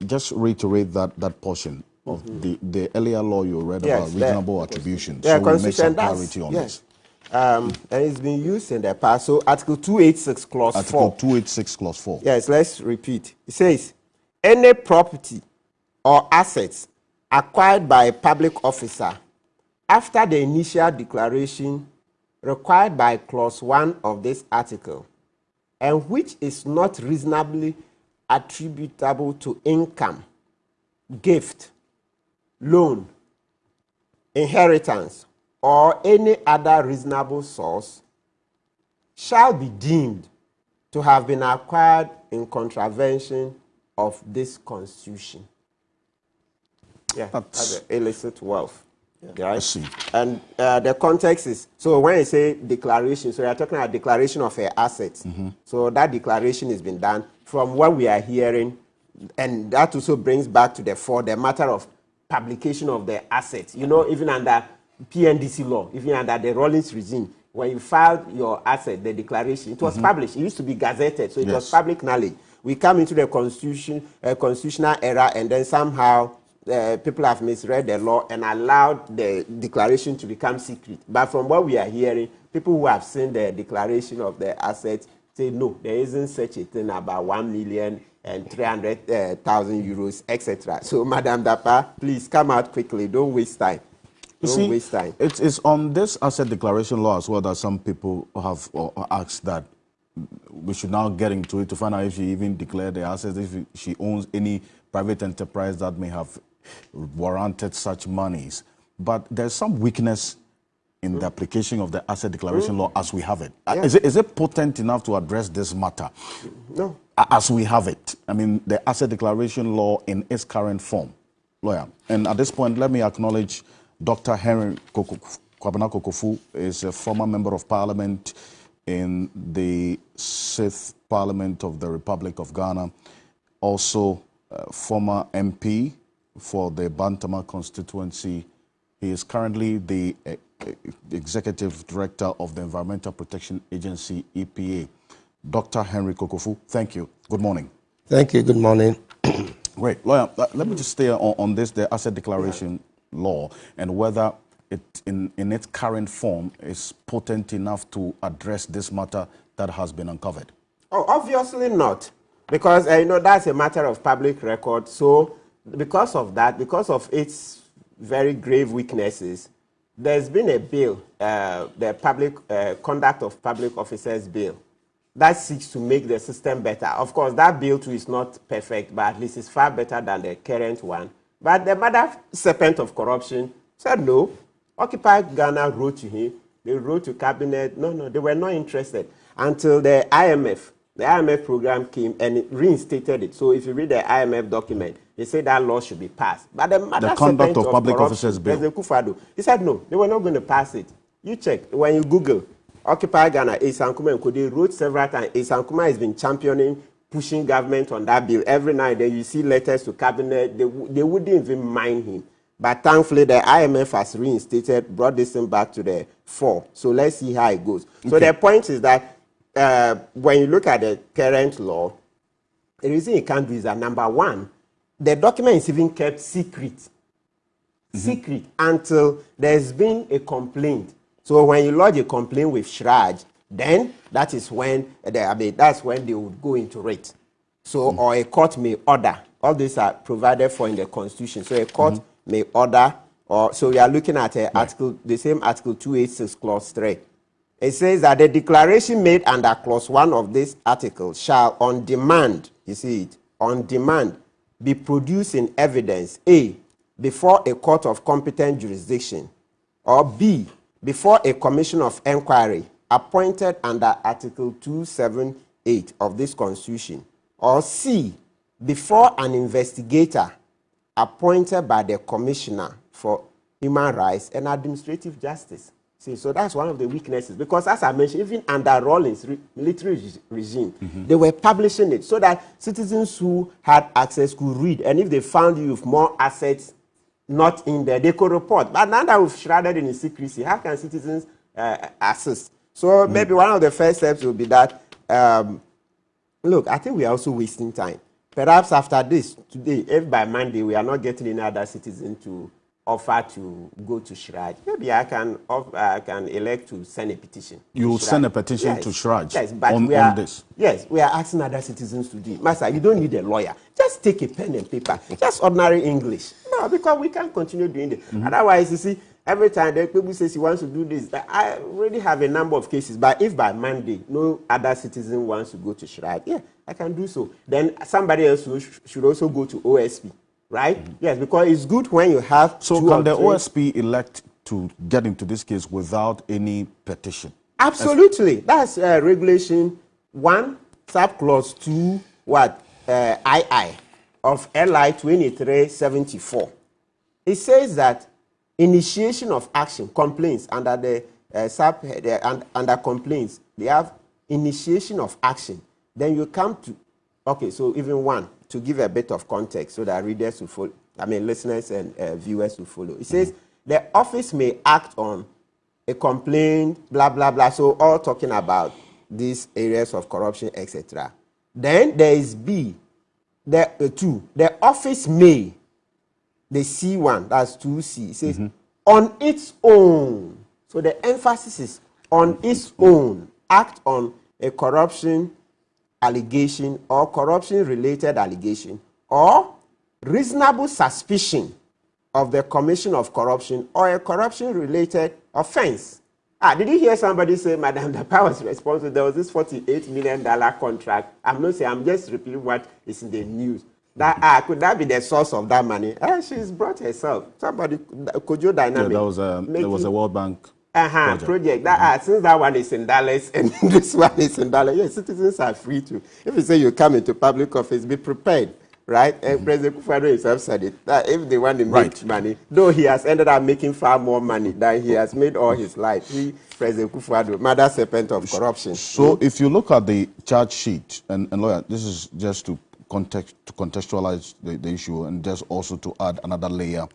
S2: Just reiterate that portion of the earlier law you read about reasonable attribution.
S21: Yeah,
S2: so we make some clarity on this.
S21: And it's been used in the past. So Article 286, Clause 4.
S2: Article 286, Clause 4.
S21: Yes, let's repeat. It says, any property or assets acquired by a public officer after the initial declaration required by Clause 1 of this article, and which is not reasonably attributable to income, gift, loan, inheritance, or any other reasonable source, shall be deemed to have been acquired in contravention of this Constitution. Yeah, that's illicit wealth. Yeah, right? I see. And the context is, so when you say declaration, so you're talking about declaration of assets. So that declaration has been done from what we are hearing, and that also brings back to the matter of publication of the assets. You know, even under PNDC law, even under the Rawlings regime, when you filed your asset, the declaration, it was published. It used to be gazetted, so it was public knowledge. We come into the constitutional era, and then somehow people have misread the law and allowed the declaration to become secret. But from what we are hearing, people who have seen the declaration of the assets say, no, there isn't such a thing about 1,300,000 euros, etc. So, Madame Dapaah, please come out quickly. Don't waste time. Don't waste time.
S2: It's on this asset declaration law as well that some people have asked that we should now get into it to find out if she even declared the assets, if she owns any private enterprise that may have warranted such monies. But there's some weakness in the application of the asset declaration law as we have it. Yeah. Is it potent enough to address this matter?
S21: No.
S2: As we have it. I mean, the asset declaration law in its current form. Lawyer. And at this point, let me acknowledge Dr. Henry Kokofu is a former member of Parliament in the 6th Parliament of the Republic of Ghana, also former MP for the Bantama constituency. He is currently the Executive Director of the Environmental Protection Agency, EPA. Dr. Henry Kokofu, thank you. Good morning.
S3: Thank you. Good morning.
S2: Great. Lawyer, let me just stay on this, the asset declaration law, and whether it, in its current form, is potent enough to address this matter that has been uncovered.
S21: Oh, obviously not. Because, that's a matter of public record. So, because of that, because of its very grave weaknesses, there's been a bill, the Public Conduct of Public Officers Bill, that seeks to make the system better. Of course, that bill too is not perfect, but at least it's far better than the current one. But the mother serpent of corruption said no. Occupy Ghana wrote to him. They wrote to cabinet. No, they were not interested until the IMF program came and it reinstated it. So if you read the IMF document, they say that law should be passed. But the mother
S2: Conduct of Public Officers Bill,
S21: President Kufuor, he said no, they were not going to pass it. You check when you Google Occupy Ghana, Esankuma and Kode wrote several times. Esankuma has been championing, pushing government on that bill. Every night then you see letters to cabinet. They wouldn't even mind him. But thankfully, the IMF has reinstated, brought this thing back to the fore. So let's see how it goes. So the point is that when you look at the current law, the reason it can't do is that, number one, the document is even kept secret. Secret until there's been a complaint. So when you lodge a complaint with Shraj, then that is when that's when they would go into it. So or a court may order. All these are provided for in the Constitution. So a court may order, or so we are looking at article, the same article 286 clause 3. It says that the declaration made under clause 1 of this article shall on demand, you see it, on demand, be produced in evidence, A, before a court of competent jurisdiction, or B, before a commission of inquiry appointed under article 278 of this Constitution, or C, before an investigator appointed by the Commissioner for Human Rights and Administrative Justice. See, so that's one of the weaknesses, because as I mentioned, even under Rawlings' military regime, they were publishing it so that citizens who had access could read, and if they found you with more assets not in there, they could report. But now that we've shrouded in secrecy, how can citizens assist? So maybe one of the first steps will be that, look, I think we are also wasting time. Perhaps after this, today, if by Monday we are not getting any other citizen to offer to go to Shraj, maybe I can elect to send a petition.
S2: You will send a petition to Shraj
S21: on
S2: this?
S21: Yes, we are asking other citizens to do it. Master, you don't need a lawyer. Just take a pen and paper. Just ordinary English. No, because we can't continue doing it. Otherwise, you see, every time the Kpebu says he wants to do this, I already have a number of cases. But if by Monday no other citizen wants to go to Shraj, yeah, I can do so. Then somebody else should also go to OSP, right? Yes, because it's good when you have.
S2: So can the OSP elect to get into this case without any petition?
S21: Absolutely. That's regulation 1, subclause 2, II of LI 2374. It says that initiation of action, complaints under the under complaints, they have initiation of action. Then you come to, okay, so even one, to give a bit of context so that readers will follow, listeners and viewers will follow. It says the office may act on a complaint, blah, blah, blah. So all talking about these areas of corruption, etc. Then there is B, the 2. The office may, the C1, that's 2C, it says on its own. So the emphasis is on its own, act on a corruption allegation or corruption-related allegation or reasonable suspicion of the commission of corruption or a corruption-related offense. Did you hear somebody say, Madam Dapaah was responsible? There was this $48 million contract. I'm not saying, I'm just repeating what is in the news. That could that be the source of that money? She's brought herself. Somebody, Kojo Dynamic.
S2: Yeah, there was a World Bank
S21: project. Since that one is in Dallas and this one is in Dallas, yes, citizens are free to. If you say you come into public office, be prepared, right? And President Kufuor himself said it, that if they want to make money, though he has ended up making far more money than he has made all his life. President Kufuor, mother serpent of corruption.
S2: So if you look at the charge sheet, and lawyer, this is just to contextualize the issue and just also to add another layer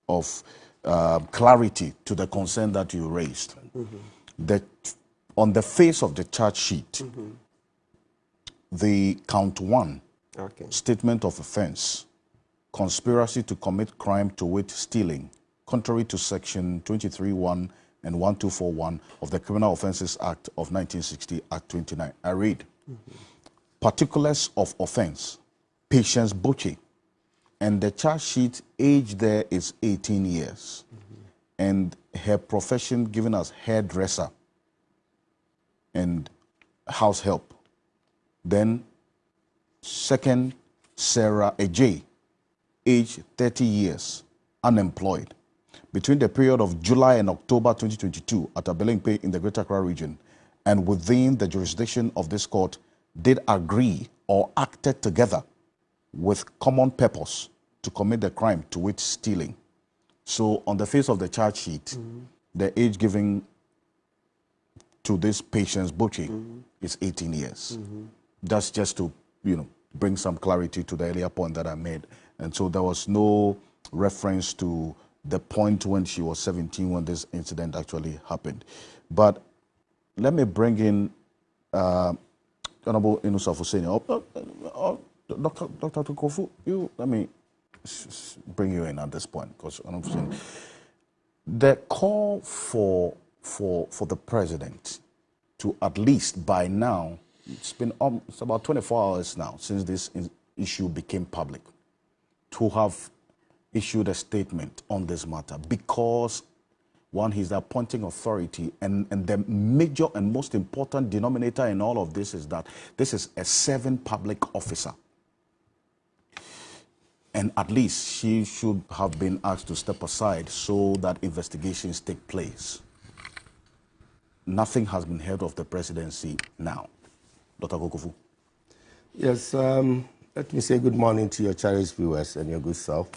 S2: of clarity to the concern that you raised. That on the face of the charge sheet, the count 1, statement of offense, conspiracy to commit crime to wit stealing, contrary to section 23(1) and 1241 of the Criminal Offences Act of 1960, Act 29. I read, particulars of offense, Patience Boche, and the charge sheet age there is 18 years, and her profession given as hairdresser and house help. Then second, Sarah Ej, age 30 years unemployed between the period of July and October 2022 at Abelempe in the Greater Accra region and within the jurisdiction of this court did agree or acted together with common purpose to commit the crime, to wit stealing. So on the face of the charge sheet, the age given to this patient's Boche is 18 years. That's just to, bring some clarity to the earlier point that I made. And so there was no reference to the point when she was 17 when this incident actually happened. But let me bring in Honorable Inusah Fuseini. Dr. Kokofu, let me bring you in at this point, because the call for the president to at least by now, it's about 24 hours now since this issue became public, to have issued a statement on this matter, because one, he's the appointing authority, and the major and most important denominator in all of this is that this is a serving public officer. And at least she should have been asked to step aside so that investigations take place. Nothing has been heard of the presidency now. Dr. Kokofu.
S22: Yes, let me say good morning to your cherished viewers and your good self.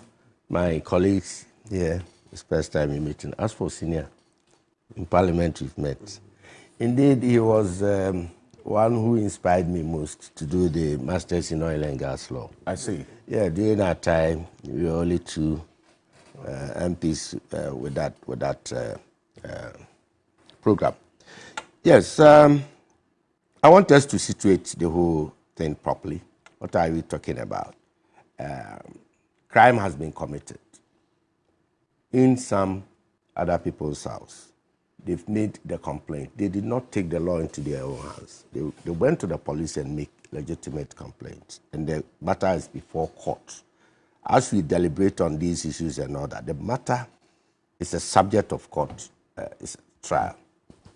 S22: My colleagues here, it's first time in meeting. As for senior, in Parliament we've met. Indeed, he was one who inspired me most to do the Masters in Oil and Gas Law.
S2: I see.
S22: Yeah, during that time, we were only two MPs with that program. Yes, I want us to situate the whole thing properly. What are we talking about? Crime has been committed in some other people's house. They've made the complaint. They did not take the law into their own hands. They went to the police and make legitimate complaints. And the matter is before court. As we deliberate on these issues and all that, the matter is a subject of court it's a trial.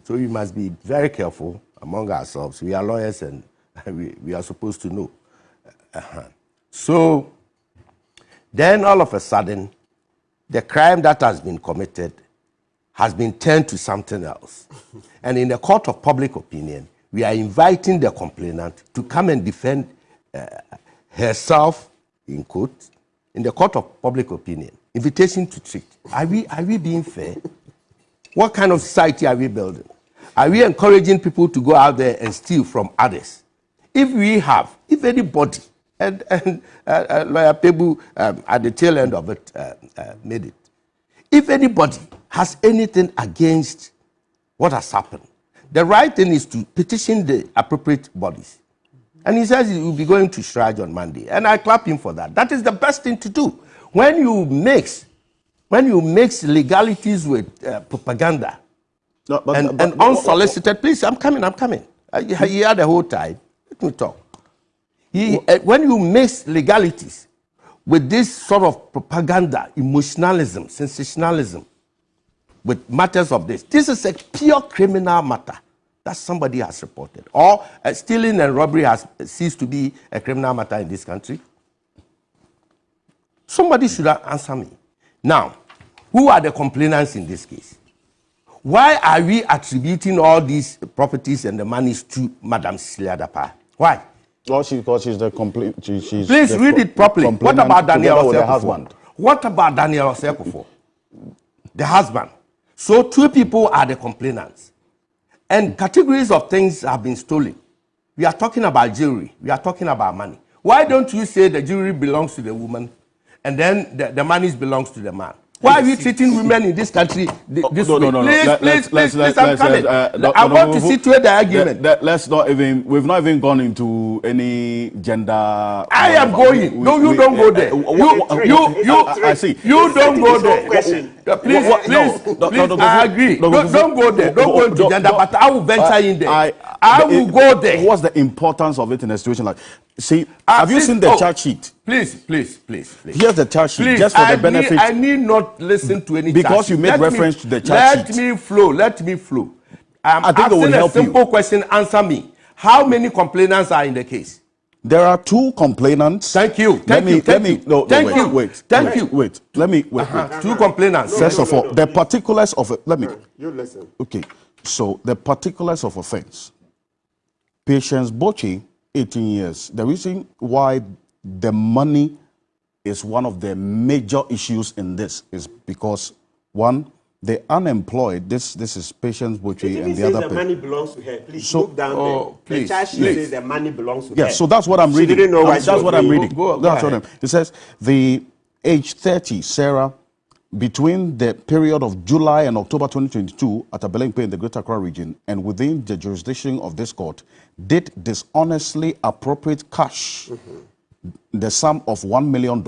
S22: So we must be very careful among ourselves. We are lawyers and we are supposed to know. So then all of a sudden, the crime that has been committed has been turned to something else. And in the court of public opinion, we are inviting the complainant to come and defend herself, in quote, in the court of public opinion. Invitation to treat. Are we being fair? What kind of society are we building? Are we encouraging people to go out there and steal from others? If anybody, and Lawyer Kpebu at the tail end of it made it, if anybody has anything against what has happened, the right thing is to petition the appropriate bodies. And he says he will be going to Shraj on Monday. And I clap him for that. That is the best thing to do. When you mix legalities with propaganda and unsolicited, please, I'm coming. He had the whole time. Let me talk. When you mix legalities with this sort of propaganda, emotionalism, sensationalism, with matters of this is a pure criminal matter that somebody has reported. Or stealing and robbery has ceased to be a criminal matter in this country. Somebody should answer me. Now, who are the complainants in this case? Why are we attributing all these properties and the monies to Madam Cecilia Dapaah? Why?
S2: Well, because she's the complaint.
S22: Please read it properly. What about Daniel Osei? What about Daniel Osei? The husband. So two people are the complainants. And categories of things have been stolen. We are talking about jewelry. We are talking about money. Why don't you say the jewelry belongs to the woman and then the money belongs to the man? Why are we treating women in this country this way? Please, I'm coming. I want to situate the argument.
S2: Let's not even, we've not even gone into any gender.
S22: I am going. No, you don't go there.
S2: I see.
S22: You don't go there. Please, I agree. Don't go there. Don't go into gender, but I will venture in there. I will go there.
S2: What's the importance of it in a situation like, see, have you seen the charge sheet?
S22: Please.
S2: Here's the charge sheet, just for the benefit.
S22: I need not listen to any charge sheet.
S2: Because you made reference to the charge sheet.
S22: Let me flow. I'm asking a simple question, answer me. How many complainants are in the case?
S2: There are two complainants.
S22: Thank you.
S2: Let me. Wait. Let me.
S22: Two complainants.
S2: First of all, the particulars of it. Let me.
S21: You listen.
S2: Okay. So the particulars of offense. Patience Bochi, 18 years. The reason why the money is one of the major issues in this is because, one, the unemployed, this is Patience Bochi and the other
S21: the money belongs to her. Please
S2: so,
S21: look down there. The charge sheet says the money belongs to her.
S2: Yes, so that's what I'm
S21: She
S2: reading.
S21: didn't know why
S2: That's what I'm reading.
S21: Go
S2: That's
S21: ahead.
S2: what it says. The age 30, Sarah, between the period of July and October 2022 at Abelengpe in the Greater Accra region and within the jurisdiction of this court, did dishonestly appropriate cash, the sum of $1 million,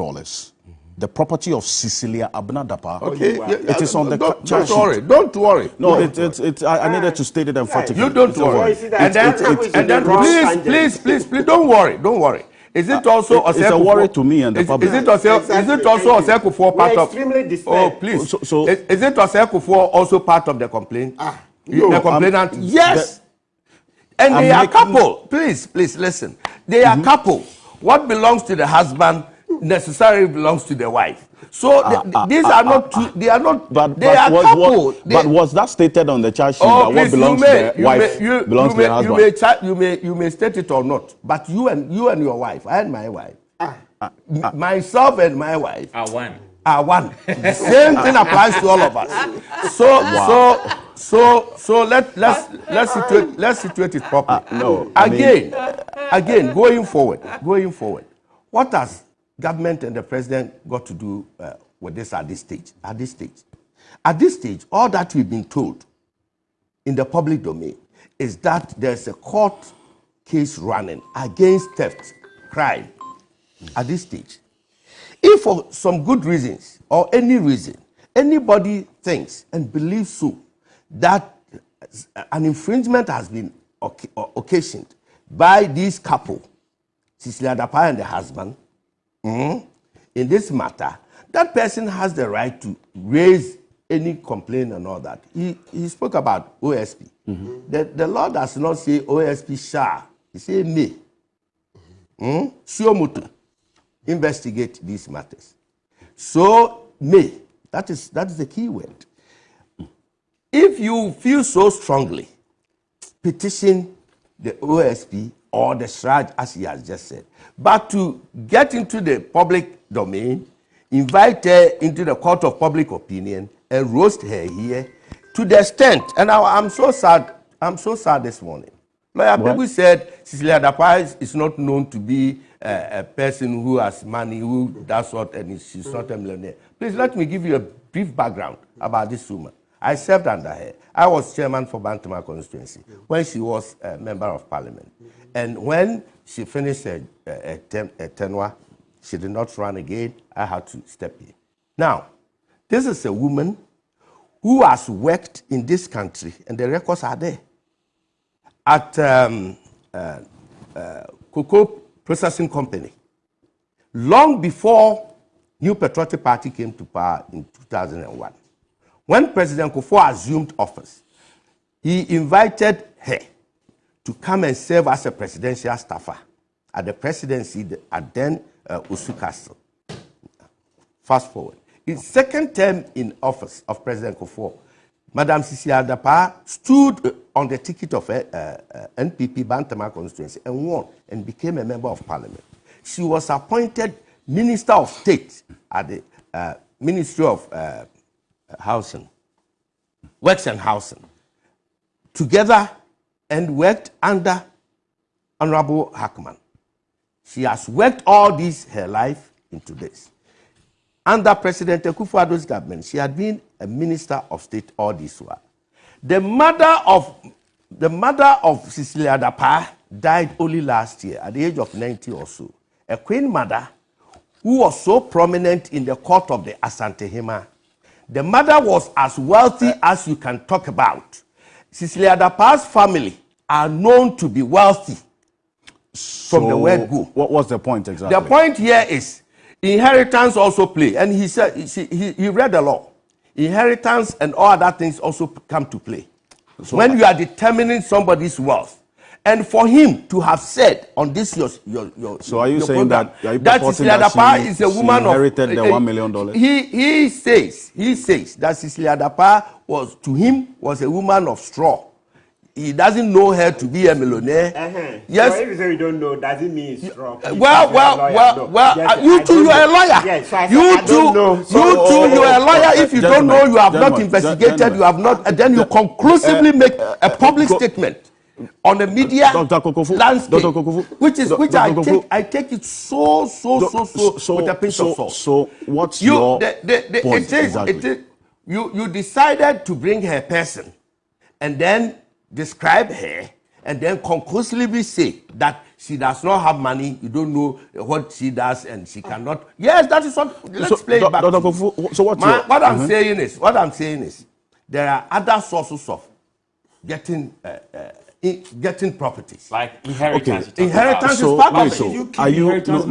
S2: the property of Cecilia Dapaah.
S22: Okay,
S2: it is on the
S22: don't
S2: charge
S22: worry.
S2: sheet.
S22: Don't worry.
S2: No, I needed to state it emphatically.
S22: You don't worry. And then please, don't worry. Don't worry. Is it also
S2: it's a worry to me and the public?
S22: Is it also Osei part of? Oh, please.
S2: So
S22: is it Osei also part of the complaint? The complainant? Yes. And they are couple. Please listen. They are couple. What belongs to the husband necessarily belongs to the wife. So these are not two. They are not. They are couple.
S2: But was that stated on the charge sheet
S22: Oh,
S2: that what belongs to the wife belongs to the husband?
S22: You may state it or not. But you and your wife, I and my wife, myself and my wife
S20: are one.
S22: The same thing applies to all of us. So let's situate it properly.
S2: No.
S22: Again, going forward, what has government and the president got to do with this at this stage? At this stage, all that we've been told in the public domain is that there's a court case running against theft, crime at this stage. If for some good reasons or any reason, anybody thinks and believes so that an infringement has been occasioned by this couple, Cecilia Dapaah and the husband, in this matter, that person has the right to raise any complaint and all that. He spoke about OSP. The law does not say OSP shall. He said may. Suomoto investigate these matters. So may. That is the key word. If you feel so strongly, petition the OSP or the SRAJ, as he has just said. But to get into the public domain, invite her into the court of public opinion and roast her here to the extent, and I'm so sad this morning. Lawyer Kpebu said Cecilia Dapaah is not known to be a person who has money, who does what, and she's not a millionaire. Please let me give you a brief background about this woman. I served under her. I was chairman for Bantama constituency when she was a member of parliament. And when she finished a tenure, she did not run again. I had to step in. Now, this is a woman who has worked in this country, and the records are there, at Cocoa Processing Company, long before New Patriotic Party came to power in 2001. When President Kokofu assumed office, he invited her to come and serve as a presidential staffer at the presidency at then Osu Castle. Fast forward. In second term in office of President Kokofu, Madam Cecilia Dapaah stood on the ticket of NPP Bantama constituency and won and became a member of parliament. She was appointed Minister of State at the Ministry of Housing, Works and Housing, together and worked under Honorable Hackman. She has worked all this her life into this. Under President Akufo-Addo's government, she had been a Minister of State all this while. The mother of Cecilia Dapaah died only last year at the age of 90 or so. A queen mother who was so prominent in the court of the Asante Hima. The mother was as wealthy as you can talk about. Cecilia Dapaah's family are known to be wealthy from the word go.
S2: What was the point exactly?
S22: The point here is inheritance also play. And he said, he read the law. Inheritance and all other things also come to play. So when you are determining somebody's wealth, And for him to have said on this your
S2: so are you
S22: your
S2: saying
S22: program,
S2: that
S22: Cecilia Dapaah is a woman
S2: she inherited the $1 million?
S22: He says that Cecilia Dapaah was a woman of straw. He doesn't know her to be a millionaire. Yes.
S21: So if you say you don't know, does it mean it's wrong?
S22: Well, you too, you are a lawyer.
S21: Yes, so
S22: you too, you are a lawyer. If you don't know, you have not investigated, you have not, and then you conclusively make a public statement on the media landscape, which I take it so with a pinch of salt.
S2: So what's your point exactly?
S22: You decided to bring her person, and then describe her, and then conclusively say that she does not have money, you don't know what she does, and she cannot. Yes, that is what. Let's play it back.
S2: So what
S22: I'm saying is, there are other sources of getting properties,
S20: like inheritance.
S22: Okay. Inheritance is part of it.
S2: Are you?
S22: Please,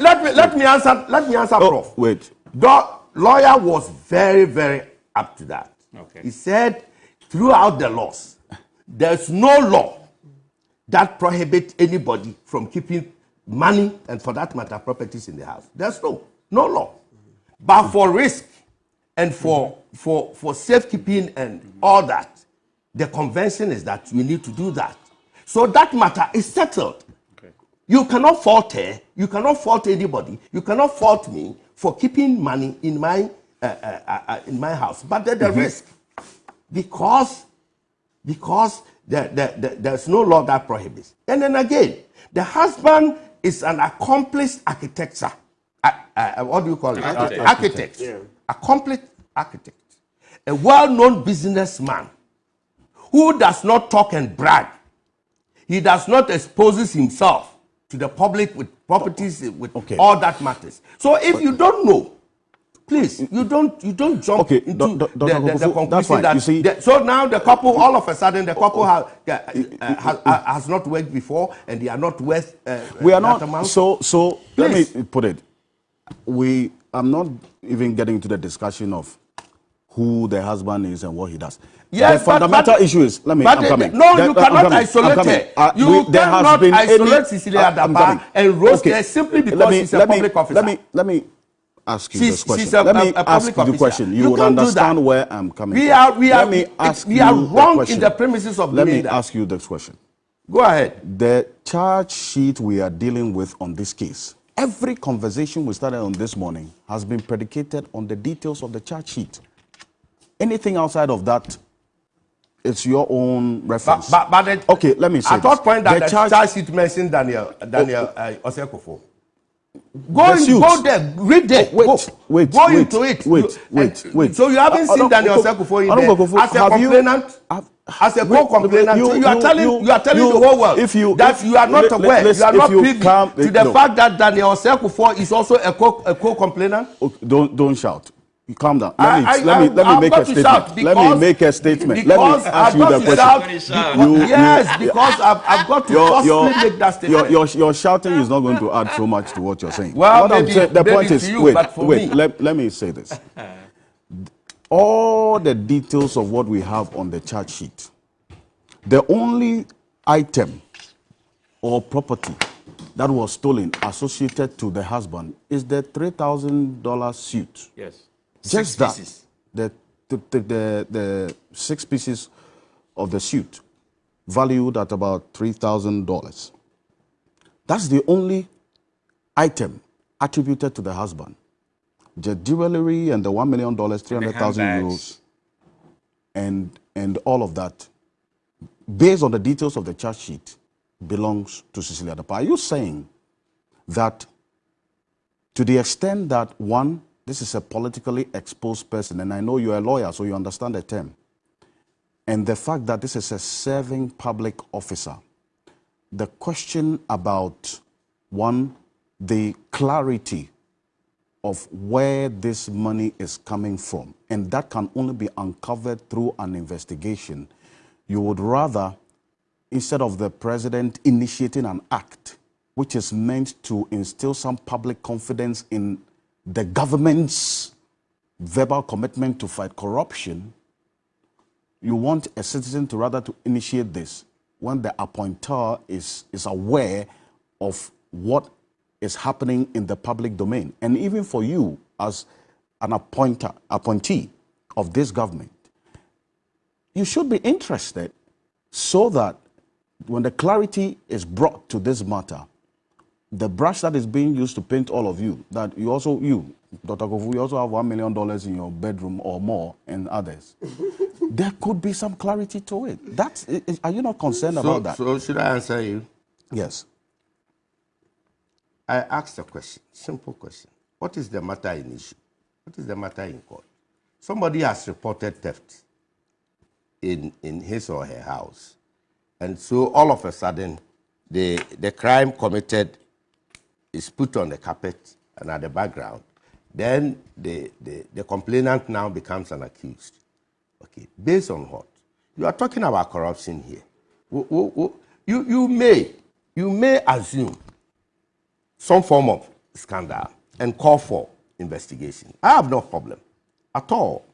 S22: let me answer, Prof.
S2: Wait.
S22: The lawyer was very up to that.
S20: Okay.
S22: He said, throughout the laws, there's no law that prohibits anybody from keeping money and, for that matter, properties in the house. There's no law. But for risk and for safekeeping and all that, the convention is that we need to do that. So that matter is settled. Okay. You cannot fault her. You cannot fault anybody. You cannot fault me for keeping money in my house. But there's the risk. Because there's no law that prohibits. And then again, the husband is an accomplished architect. What do you call it? Architect. Yeah. Accomplished architect. A well-known businessman who does not talk and brag. He does not expose himself to the public with properties, with all that matters. So if you don't know, please, you don't jump into the conclusion that. You see, so now the couple, all of a sudden, the couple has not worked before, and they are not worth.
S2: We are not. So let me put it. I'm not even getting into the discussion of who the husband is and what he does.
S22: Yes,
S2: the fundamental issue is. I'm coming.
S22: No, you cannot isolate her. You cannot isolate Cecilia Dapaah and roast her simply because she's a public officer.
S2: Let me ask you this question. Let me ask you the question. You would understand where I'm coming from.
S22: We are wrong in the premises of
S2: doing that. Let me ask you this question.
S22: Go ahead.
S2: The charge sheet we are dealing with on this case, every conversation we started on this morning has been predicated on the details of the charge sheet. Anything outside of that, it's your own reference. Okay, let me say
S22: at what point that the charge sheet mentioned Daniel Osekofor? Go there, read it. Go into it.
S2: Wait.
S22: So you haven't seen Daniel Osekofor in there as a complainant? As a co-complainant, you are telling the whole world that you are not aware, you are not privy to the fact that Daniel Osekofor is also a co-complainant?
S2: Don't shout. You calm down. Let me make a statement. Let me make a statement. Let me ask you the question.
S22: Yes, because I've got to forcibly make that statement.
S2: Your shouting is not going to add so much to what you're saying.
S22: Well, the point is,
S2: wait. Let me say this. All the details of what we have on the charge sheet, the only item or property that was stolen associated to the husband is the $3,000 suit.
S20: Yes.
S2: Just that, the 6 pieces of the suit, valued at about $3,000. That's the only item attributed to the husband. The jewelry and the $1 million, 300,000 euros, and all of that, based on the details of the charge sheet, belongs to Cecilia Dapaah. Are you saying that, to the extent that one, this is a politically exposed person, and I know you're a lawyer, so you understand the term, and the fact that this is a serving public officer, the question about, one, the clarity of where this money is coming from, and that can only be uncovered through an investigation, you would rather, instead of the president initiating an act which is meant to instill some public confidence in the government's verbal commitment to fight corruption, you want a citizen to rather to initiate this when the appointer is aware of what is happening in the public domain. And even for you as an appointee of this government, you should be interested so that when the clarity is brought to this matter, the brush that is being used to paint all of you, that you, Dr. Kokofu, you also have $1 million in your bedroom or more, and others. There could be some clarity to it. Are you not concerned about that?
S22: So should I answer you?
S2: Yes.
S22: I asked a question, simple question. What is the matter in issue? What is the matter in court? Somebody has reported theft in his or her house. And so all of a sudden, the crime committed is put on the carpet and at the background. Then the complainant now becomes an accused. Okay, based on what? You are talking about corruption here. You may assume some form of scandal and call for investigation. I have no problem at all.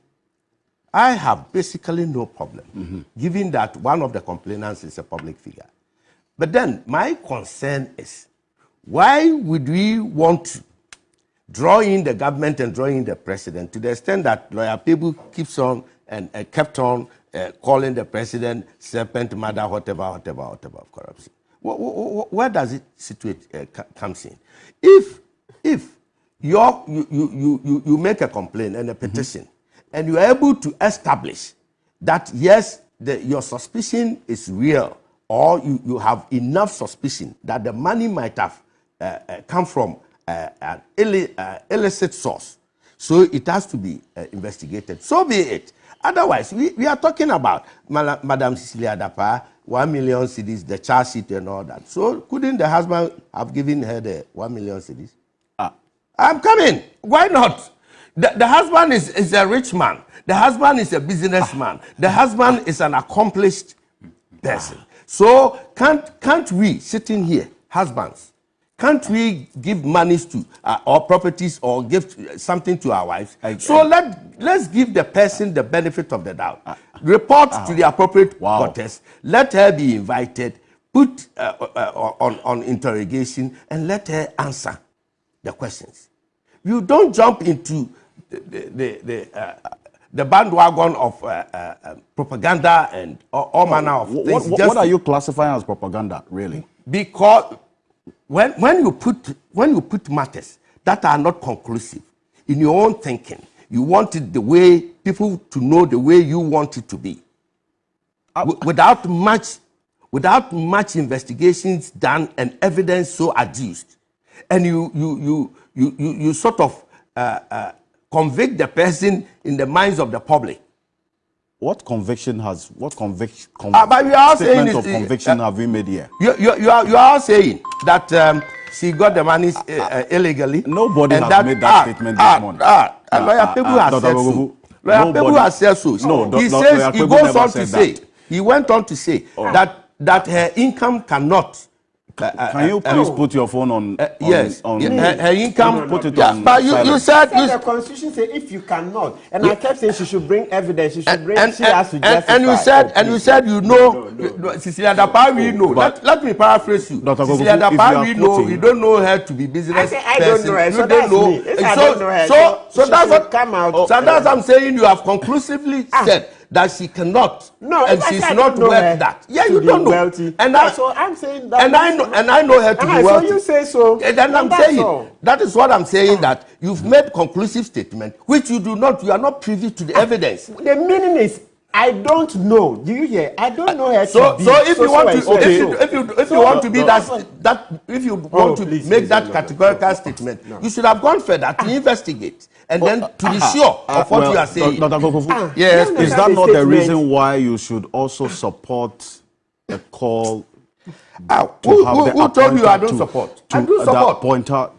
S22: I have basically no problem, given that one of the complainants is a public figure. But then my concern is, why would we want to draw in the government and draw in the president to the extent that Lawyer Kpebu keeps on and kept on calling the president serpent, mother, whatever of corruption? Where does it situate comes in? If you make a complaint and a petition, and you are able to establish that yes, your suspicion is real, or you have enough suspicion that the money might have come from an illicit source, so it has to be investigated. So be it. Otherwise, we are talking about Madam Cecilia Dapaah, 1 million cedis, the charge sheet and all that. So couldn't the husband have given her the 1 million cedis? I'm coming. Why not? The husband is a rich man. The husband is a businessman. The husband is an accomplished person. So can't we, sitting here, husbands, can't we give monies to or properties or give something to our wives? Let's give the person the benefit of the doubt. Report to the appropriate quarters. Let her be invited, put on interrogation, and let her answer the questions. You don't jump into the bandwagon of propaganda and all manner of things.
S2: What are you classifying as propaganda, really?
S22: Because when you put matters that are not conclusive in your own thinking, you want it the way people to know the way you want it to be, without much investigations done and evidence so adduced, and you sort of convict the person in the minds of the public.
S2: What conviction have we made here?
S22: You are all saying that she got the money illegally.
S2: Nobody has made that statement this morning.
S22: Lawyer Kpebu has said so. Lawyer Kpebu has said so. He goes on to say, he went on to say that her income cannot.
S2: Can you please put your phone on?
S22: Yes. Her income.
S2: Put it on.
S22: But you said
S21: the constitution says if you cannot, and I kept saying she should bring evidence. She should bring. She has to justify.
S22: And you said you know, Cecilia Dapaah, we know. Let me paraphrase you. Cecilia Dapaah, we know. You don't know her to be business person.
S21: I don't know her.
S22: You don't know. So that's what come out. So that's what I'm saying. You have conclusively said that she cannot, and she's not worth that. Yeah, you don't know. Wealthy.
S21: So I'm saying that.
S22: And I know her to be wealthy.
S21: So you say so.
S22: Then I'm saying that is what I'm saying, that you've made conclusive statement which you do not. You are not privy to the evidence.
S21: The meaning is, I don't know. Do you hear? I don't know her.
S22: So if you want to make that categorical statement, you should have gone further to investigate and then to be sure of what you are saying.
S2: Dr. Kokofu,
S22: yes,
S2: is that not the reason why you should also support a call?
S22: Who told you I don't support? I do support.
S2: Pointer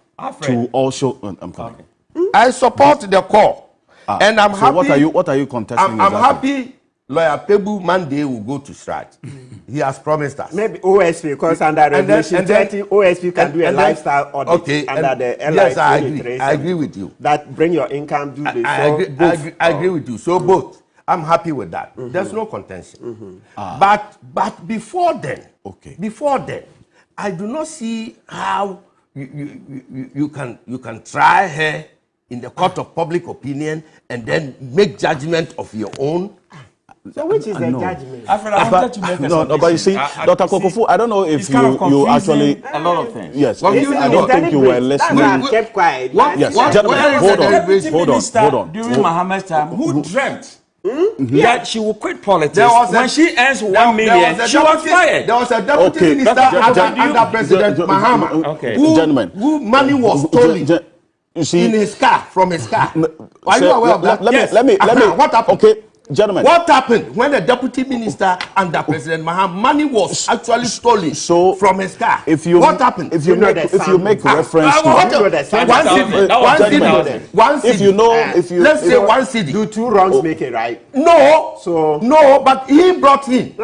S2: to also. I'm coming.
S22: I support the call, and I'm happy.
S2: What are you contesting?
S22: I'm happy. Lawyer Kpebu Monday will go to strike. He has promised us.
S21: Maybe OSP, because under Regulation 30, OSP can do a lifestyle audit under the LIC.
S22: Yes, I agree with you.
S21: That bring your income, do this.
S22: I agree with you. So both. I'm happy with that. There's no contention. But before then, I do not see how you can try her in the court of public opinion and then make judgment of your own.
S21: So which is the judgment?
S22: Alfred, I wanted to make a
S2: no, but you see, Dr. Kokofu, I don't know if you actually
S22: a lot of things.
S2: Yes, I don't think you were listening.
S21: I kept quiet.
S2: Yes, gentlemen, hold on.
S3: During Mohammed's time, who dreamt
S22: Yeah.
S3: that she would quit politics? When she earns 1 million, she was fired.
S22: There was a deputy minister under President Mahama who money was stolen in his car, from his car. Are you aware of that?
S2: Let me.
S22: What happened?
S2: Okay. Gentlemen,
S22: what happened when the deputy minister under President Mahama money was actually stolen from his car? What happened?
S2: If you make reference to
S22: let's say one city.
S21: Do two wrongs make it right?
S22: No, but he brought in.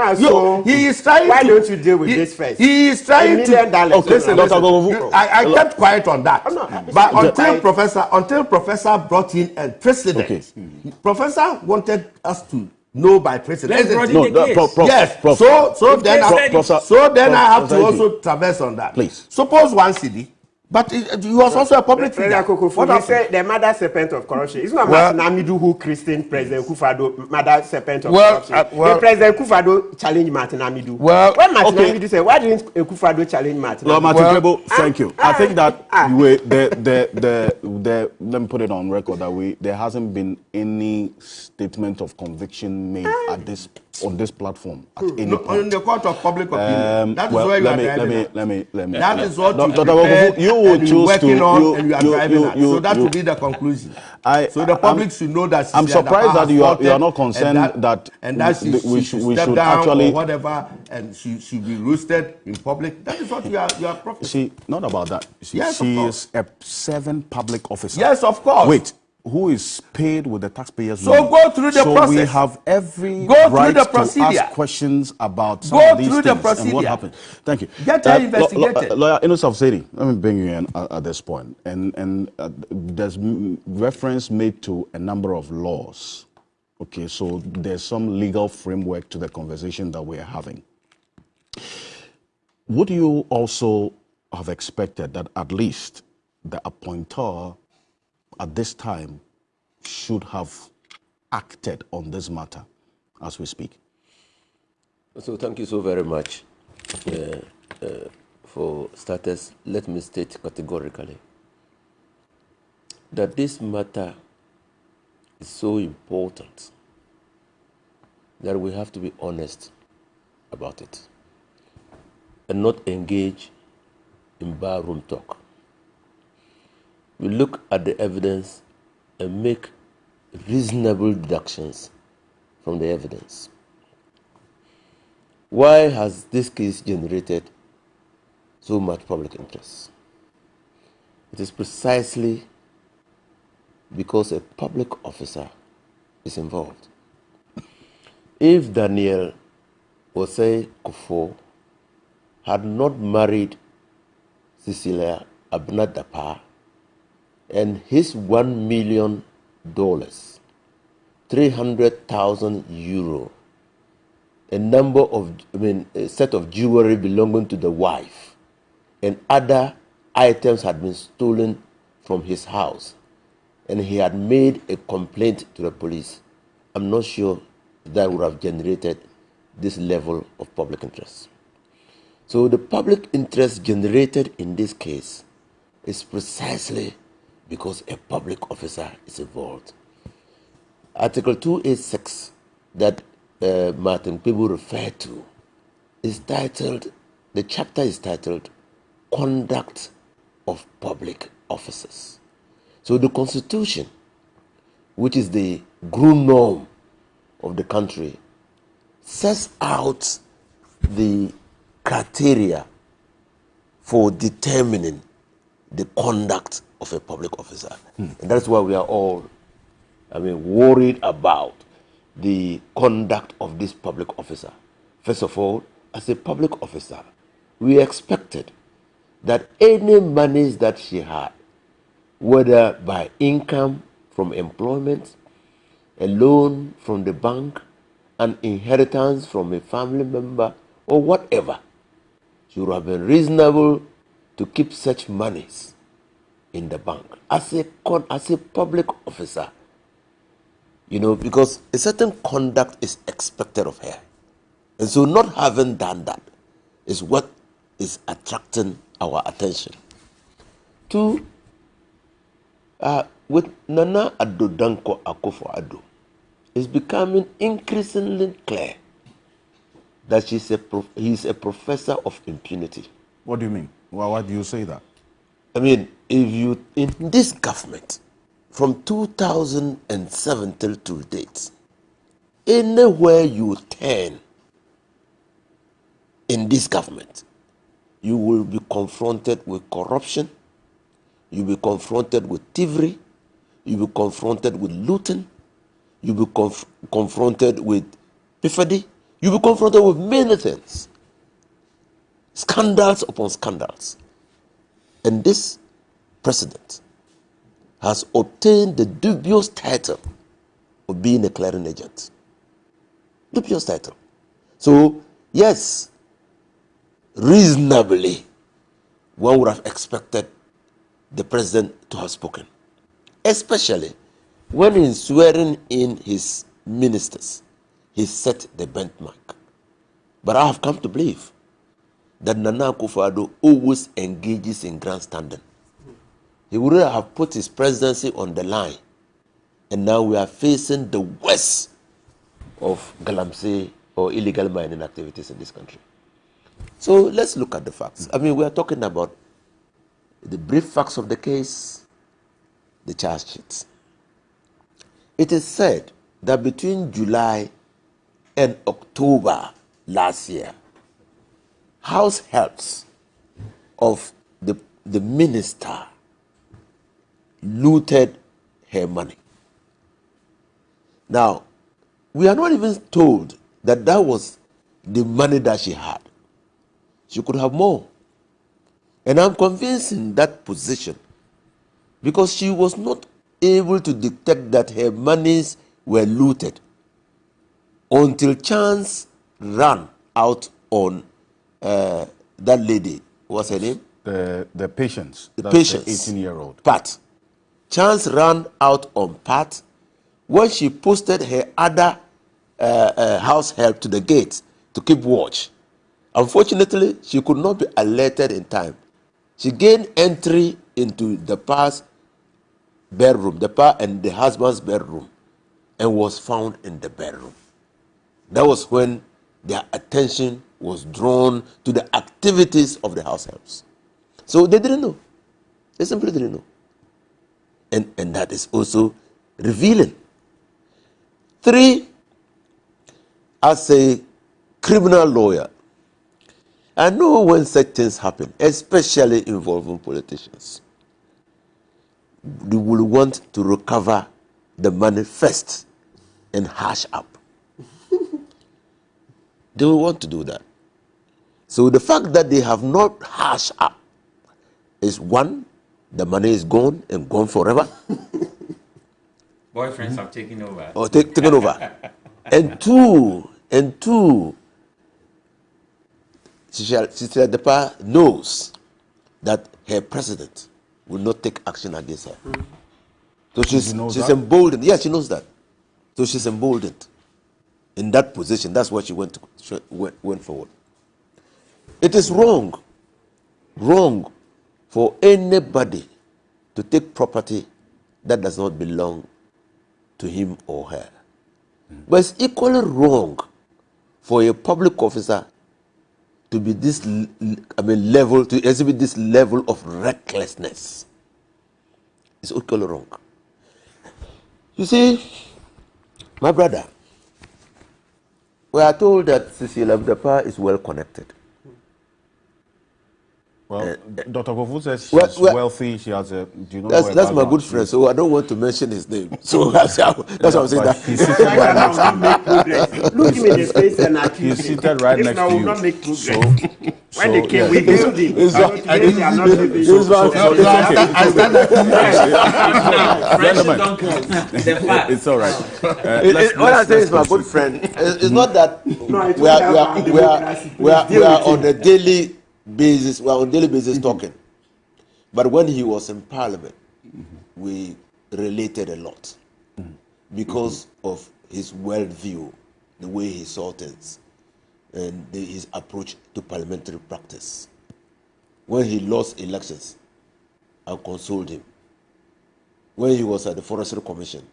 S22: He is trying.
S21: Why don't you deal with this first?
S22: He is trying to.
S21: Listen,
S22: I kept quiet on that. But until Professor brought in a precedent, Professor wanted us to know by precedent. Yes. So then I have to also traverse on that.
S2: Please.
S22: Suppose one city, but he was also a public figure.
S21: What say the mother serpent of corruption? It's not Martin Amidu who christened President Akufo-Addo mother serpent of corruption. The President Akufo-Addo challenged Martin Amidu. When Martin Amidu said, why didn't Akufo-Addo challenge Martin Amidu?
S2: Martin Kpebu, thank you. I think that let me put it on record that there hasn't been any statement of conviction made on this platform at any point.
S22: In the court of public opinion. That is why you are driving.
S2: Let me.
S22: That is what
S2: you will choose to.
S22: You are driving at. So that will be the conclusion. So the public should know that.
S2: I'm surprised that you are not concerned that
S22: we should actually or whatever, and she should be roasted in public. That is what you are profiting.
S2: See, not about that. She is a 7 public officer.
S22: Yes, of course.
S2: Wait. Who is paid with the taxpayers'
S22: money? So go through the process.
S2: So we have every right to ask questions about some of these things and what happened. Thank you.
S22: Get her investigated.
S2: Lawyer Inusah Fuseini, let me bring you in at this point. And there's reference made to a number of laws. Okay, so there's some legal framework to the conversation that we're having. Would you also have expected that at least the appointer at this time should have acted on this matter as we speak?
S6: So thank you so very much. For starters, let me state categorically that this matter is so important that we have to be honest about it and not engage in barroom talk. We look at the evidence and make reasonable deductions from the evidence. Why has this case generated so much public interest? It is precisely because a public officer is involved. If Daniel Osei-Kuffour had not married Cecilia Dapaah, and his $1 million, 300,000 euro, a set of jewelry belonging to the wife, and other items had been stolen from his house, and he had made a complaint to the police, I'm not sure that would have generated this level of public interest. So the public interest generated in this case is precisely because a public officer is involved. Article 286 that Martin Kpebu referred to is titled, the chapter is titled, Conduct of Public Officers. So the Constitution, which is the ground norm of the country, sets out the criteria for determining the conduct of a public officer. And that's why we are all, worried about the conduct of this public officer. First of all, as a public officer, we expected that any monies that she had, whether by income from employment, a loan from the bank, an inheritance from a family member, or whatever, it would have been reasonable to keep such monies in the bank as a public officer, because a certain conduct is expected of her. And so not having done that is what is attracting our attention. Two, with Nana Addo Danko Akufo-Addo, it's becoming increasingly clear that he's a professor of impunity.
S2: What do you mean? Well, why do you say that?
S6: I mean, in this government, from 2007 till to date, anywhere you turn in this government, you will be confronted with corruption, you'll be confronted with thievery, you'll be confronted with looting, you'll be confronted with perfidy, you'll be confronted with many things. Scandals upon scandals. And this president has obtained the dubious title of being a clearing agent. Dubious title. So, yes, reasonably, one would have expected the president to have spoken. Especially when in swearing in his ministers, he set the benchmark. But I have come to believe that Nana Akufo-Addo always engages in grandstanding. He would have put his presidency on the line, and now we are facing the worst of galamsey or illegal mining activities in this country. So let's look at the facts. I mean, we are talking about the brief facts of the case, the charge sheets. It is said that between July and October last year, house helps of the minister looted her money. Now, we are not even told that that was the money that she had. She could have more. And I'm convinced in that position because she was not able to detect that her monies were looted until chance ran out on that lady. What's her name?
S2: The Patience.
S6: The
S2: That's
S6: Patience.
S2: The 18-year-old.
S6: Pat. Chance ran out on Pat when she posted her other house help to the gate to keep watch. Unfortunately, she could not be alerted in time. She gained entry into the Pa's bedroom, the Pa and the husband's bedroom, and was found in the bedroom. That was when their attention was drawn to the activities of the house helps. So they didn't know. They simply didn't know. And that is also revealing. 3, as a criminal lawyer, I know when such things happen, especially involving politicians, they will want to recover the money first and hash up. They will want to do that. So the fact that they have not hashed up is one, the money is gone and gone forever.
S20: Boyfriends have taken over.
S6: Or taken over. And two, Cecilia Dapaah knows that her president will not take action against her. So she's emboldened. Yeah, she knows that. So she's emboldened in that position. That's why she went forward. It is wrong for anybody to take property that does not belong to him or her. But it's equally wrong for a public officer to be to exhibit this level of recklessness. It's equally wrong. You see, my brother, we are told that Cecilia Dapaah is well connected.
S2: Well, Dr. Kokofu says she's wealthy. She has a. Do you know
S6: that's my good friend, so I don't want to mention his name. So that's what I'm saying. That
S2: he's seated right next to you.
S21: Look him in the face and accuse him.
S2: He's seated right next to you.
S21: Not make progress.
S2: So
S21: when they came, we hailed him. It's
S2: all right.
S21: What I say is my good friend. It's not that we are on a daily basis. We are on daily basis talking. But when he was in Parliament, we related a lot because of his worldview, the way he saw things, and his approach to parliamentary practice. When he lost elections, I consoled him. When he was at the Forestry Commission,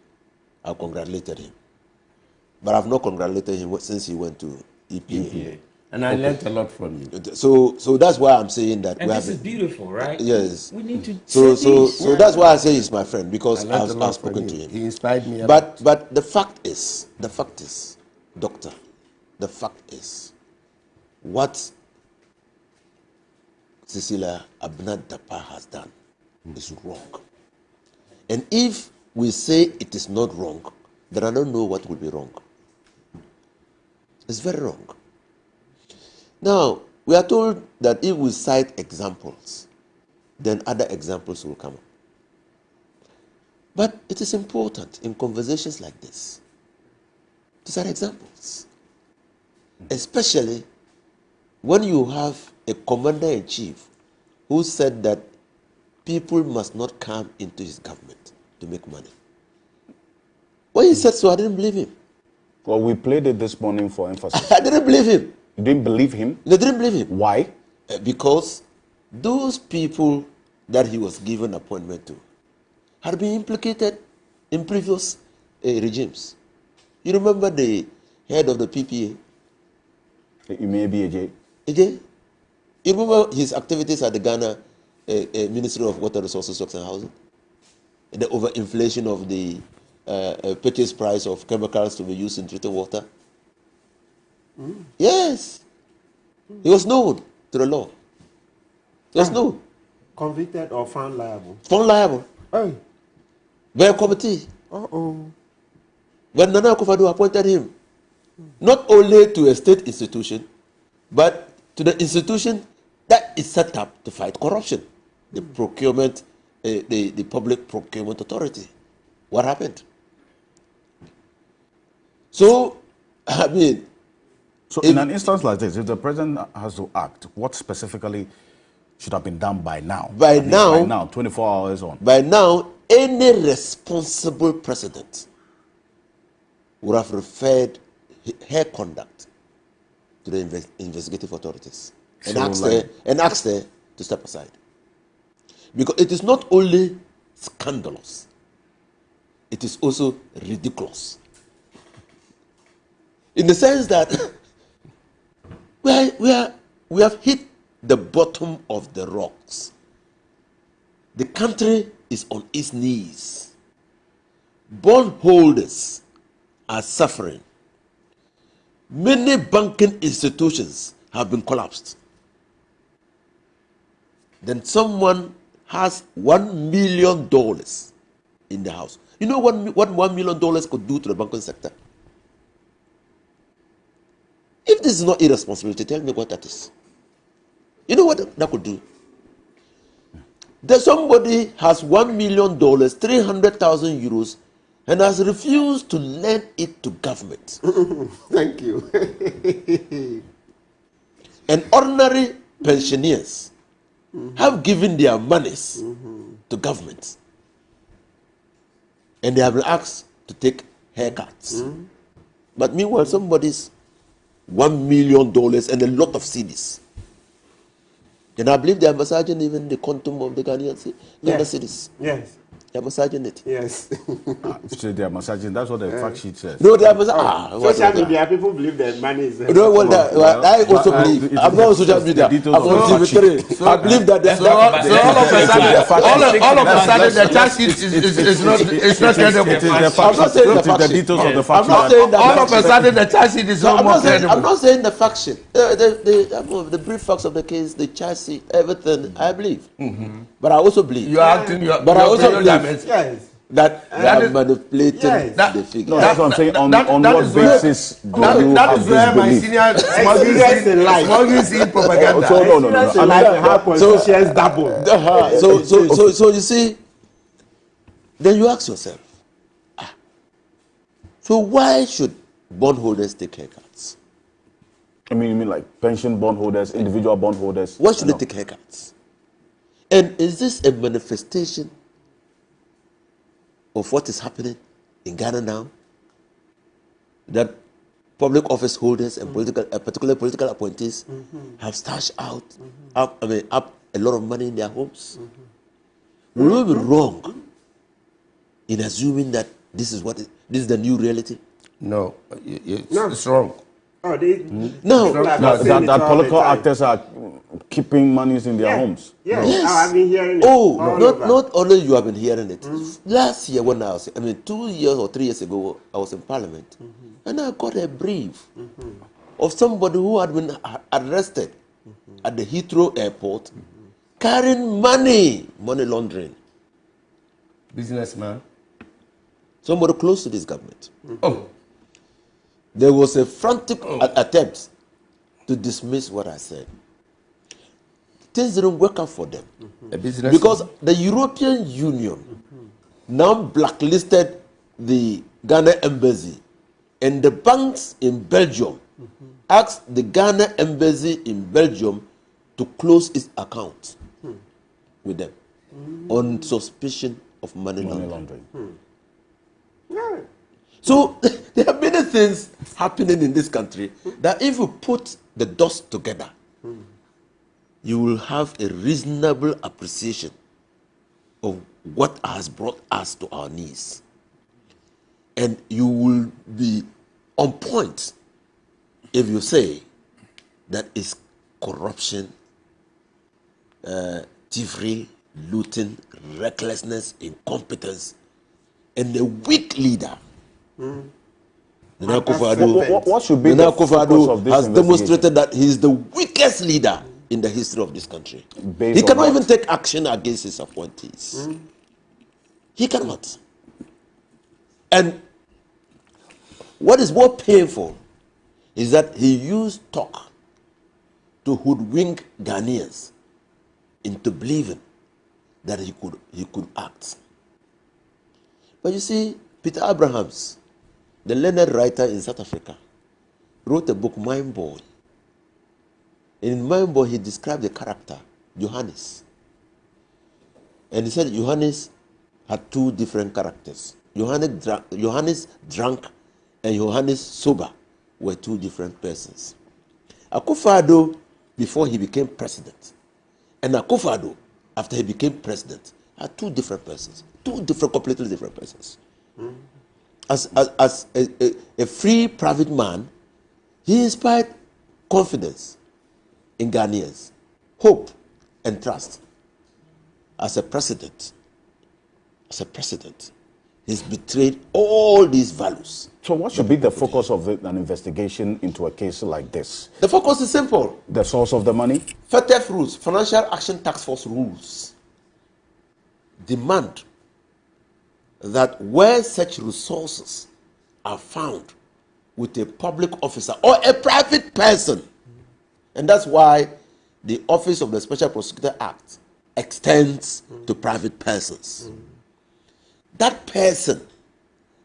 S21: I congratulated him. But I've not congratulated him since he went to EPA.
S22: And I learned a lot from you.
S21: So that's why I'm saying that.
S7: And this is beautiful, right?
S21: Yes.
S7: We need to.
S21: So that's why I say he's my friend, because I've spoken to him.
S22: He inspired me.
S21: But the fact is, Doctor, the fact is, what Cecilia Dapaah has done is wrong. And if we say it is not wrong, then I don't know what will be wrong. It's very wrong. Now, we are told that if we cite examples, then other examples will come up. But it is important in conversations like this to cite examples, especially when you have a commander-in-chief who said that people must not come into his government to make money. When he said so, I didn't believe him.
S2: Well, we played it this morning for emphasis.
S21: I didn't believe him.
S2: You didn't believe him?
S21: They didn't believe him.
S2: Why?
S21: Because those people that he was given appointment to had been implicated in previous regimes. You remember the head of the PPA?
S2: It may be AJ.
S21: AJ? You remember his activities at the Ghana Ministry of Water Resources, Works and Housing? The overinflation of the purchase price of chemicals to be used in treating water? Yes. He was known to the law. He was known. Convicted or found liable? Found liable. Hey. By a committee. When Nana Akufo-Addo appointed him, not only to a state institution, but to the institution that is set up to fight corruption, the procurement, the Public Procurement Authority. What happened? So, I mean,
S2: so in an instance like this, if the president has to act, what specifically should have been done by now?
S21: By now,
S2: 24 hours on.
S21: By now, any responsible president would have referred her conduct to the investigative authorities and asked her to step aside. Because it is not only scandalous, it is also ridiculous. In the sense that we have hit the bottom of the rocks. The country is on its knees. Bondholders are suffering. Many banking institutions have been collapsed. Then someone has $1 million in the house. You know what $1 million could do to the banking sector? If this is not irresponsibility, tell me what that is. You know what that could do? That somebody has $1 million, 300,000 euros, and has refused to lend it to government. Thank you. And ordinary pensioners have given their monies to government. And they have been asked to take haircuts. But meanwhile, somebody's $1 million and a lot of CDs. And I believe they are massaging even the quantum of the Ghanaian cedis. Yes.
S6: They're massaging it.
S21: Yes.
S2: So they are massaging. That's what the fact sheet says.
S6: No, they are massaging.
S21: Social media, people believe that money is.
S6: No, I also believe. I'm not on social media. I'm on TV3. I believe that.
S22: All of a sudden, the charge sheet is not credible.
S6: I'm not saying the fact sheet. I'm not saying that.
S22: All of a sudden, the charge sheet is not more credible.
S6: I'm not saying the fact sheet. The brief facts of the case, the charge sheet, everything. I believe. But I also believe.
S22: You are acting your.
S6: But I also believe.
S21: Yes.
S6: That they are manipulating the figure.
S2: No, that's what I'm saying. On what basis do you have
S22: where my
S2: this
S22: senior
S2: belief?
S22: smuggling scene propaganda.
S21: How politicians double.
S6: So you see, then you ask yourself, so why should bondholders take haircuts?
S2: I mean, you mean like pension bondholders, individual bondholders?
S6: Why should they take haircuts? And is this a manifestation of what is happening in Ghana now? That public office holders and particularly political appointees have stashed up a lot of money in their homes. Will we be wrong in assuming that this is the new reality?
S22: No, it's wrong.
S2: That political actors are keeping monies in their homes.
S21: Yes. I've been hearing it.
S6: Not only you have been hearing it. Last year when 2 years or 3 years ago, I was in Parliament, and I got a brief of somebody who had been arrested at the Heathrow Airport carrying money laundering.
S22: Businessman.
S6: Somebody close to this government. There was a frantic attempt to dismiss what I said. Things didn't work out for them. Because the European Union now blacklisted the Ghana embassy, and the banks in Belgium asked the Ghana embassy in Belgium to close its account with them on suspicion of money laundering. So there are many things happening in this country that if you put the dots together, you will have a reasonable appreciation of what has brought us to our knees. And you will be on point if you say that it's corruption, thievery, looting, recklessness, incompetence, and a weak leader.
S2: What should be the focus of this
S6: has demonstrated that he is the weakest leader in the history of this country. He cannot even take action against his appointees. He cannot. And what is more painful is that he used talk to hoodwink Ghanaians into believing that he could act. But you see, Peter Abrahams, the learned writer in South Africa, wrote a book, Mind Boy. In Mind Boy, he described the character, Johannes. And he said Johannes had two different characters. Johannes drunk and Johannes sober were two different persons. Akufo-Addo, before he became president, and Akufo-Addo, after he became president, are two different persons. Completely different persons. As a free private man, he inspired confidence in Ghanaians, hope and trust. As a president, he's betrayed all these values.
S2: So what should be the focus of an investigation into a case like this?
S6: The focus is simple.
S2: The source of the money?
S6: FATF rules, Financial Action Task Force rules, demand that where such resources are found with a public officer or a private person, and that's why the Office of the Special Prosecutor Act extends to private persons. That person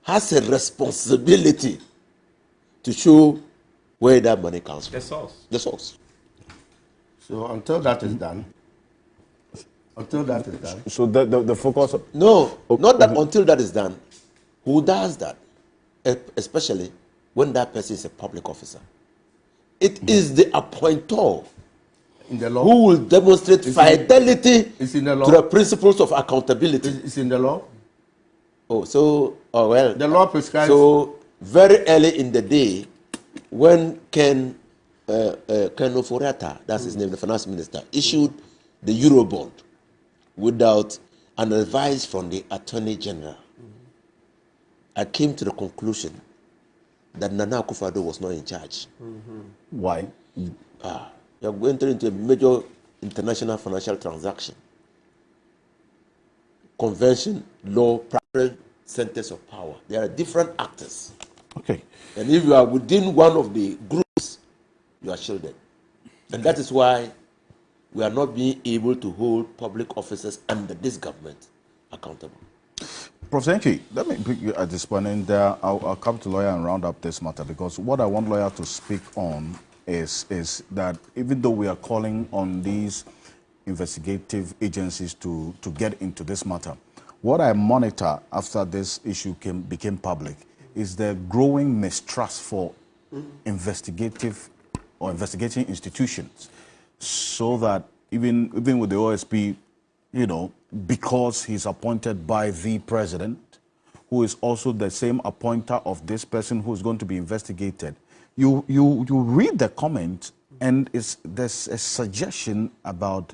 S6: has a responsibility to show where that money comes from. The source.
S22: So until that is done,
S2: So the focus...
S6: Not that until that is done. Who does that? Especially when that person is a public officer. It is the appointor
S22: in the law
S6: who will demonstrate fidelity
S22: to
S6: the principles of accountability.
S22: It's in the law?
S6: Oh, so, oh well.
S22: The law prescribes.
S6: So, very early in the day, when Ken Oforata, that's his name, the finance minister, issued the Eurobond without an advice from the Attorney General, I came to the conclusion that Nana Akufo-Addo was not in charge.
S2: Why?
S6: You're going into a major international financial transaction. Convention, law, private centers of power. There are different actors.
S2: Okay.
S6: And if you are within one of the groups, you are shielded. And that is why we are not being able to hold public officers under this government accountable.
S2: Prof Entwi, let me bring you at this point, and I'll come to lawyer and round up this matter, because what I want lawyer to speak on is that even though we are calling on these investigative agencies to get into this matter, what I monitor after this issue became public is the growing mistrust for investigating institutions, so that even with the OSP, you know, because he's appointed by the president, who is also the same appointer of this person who is going to be investigated, you read the comment, and there's a suggestion about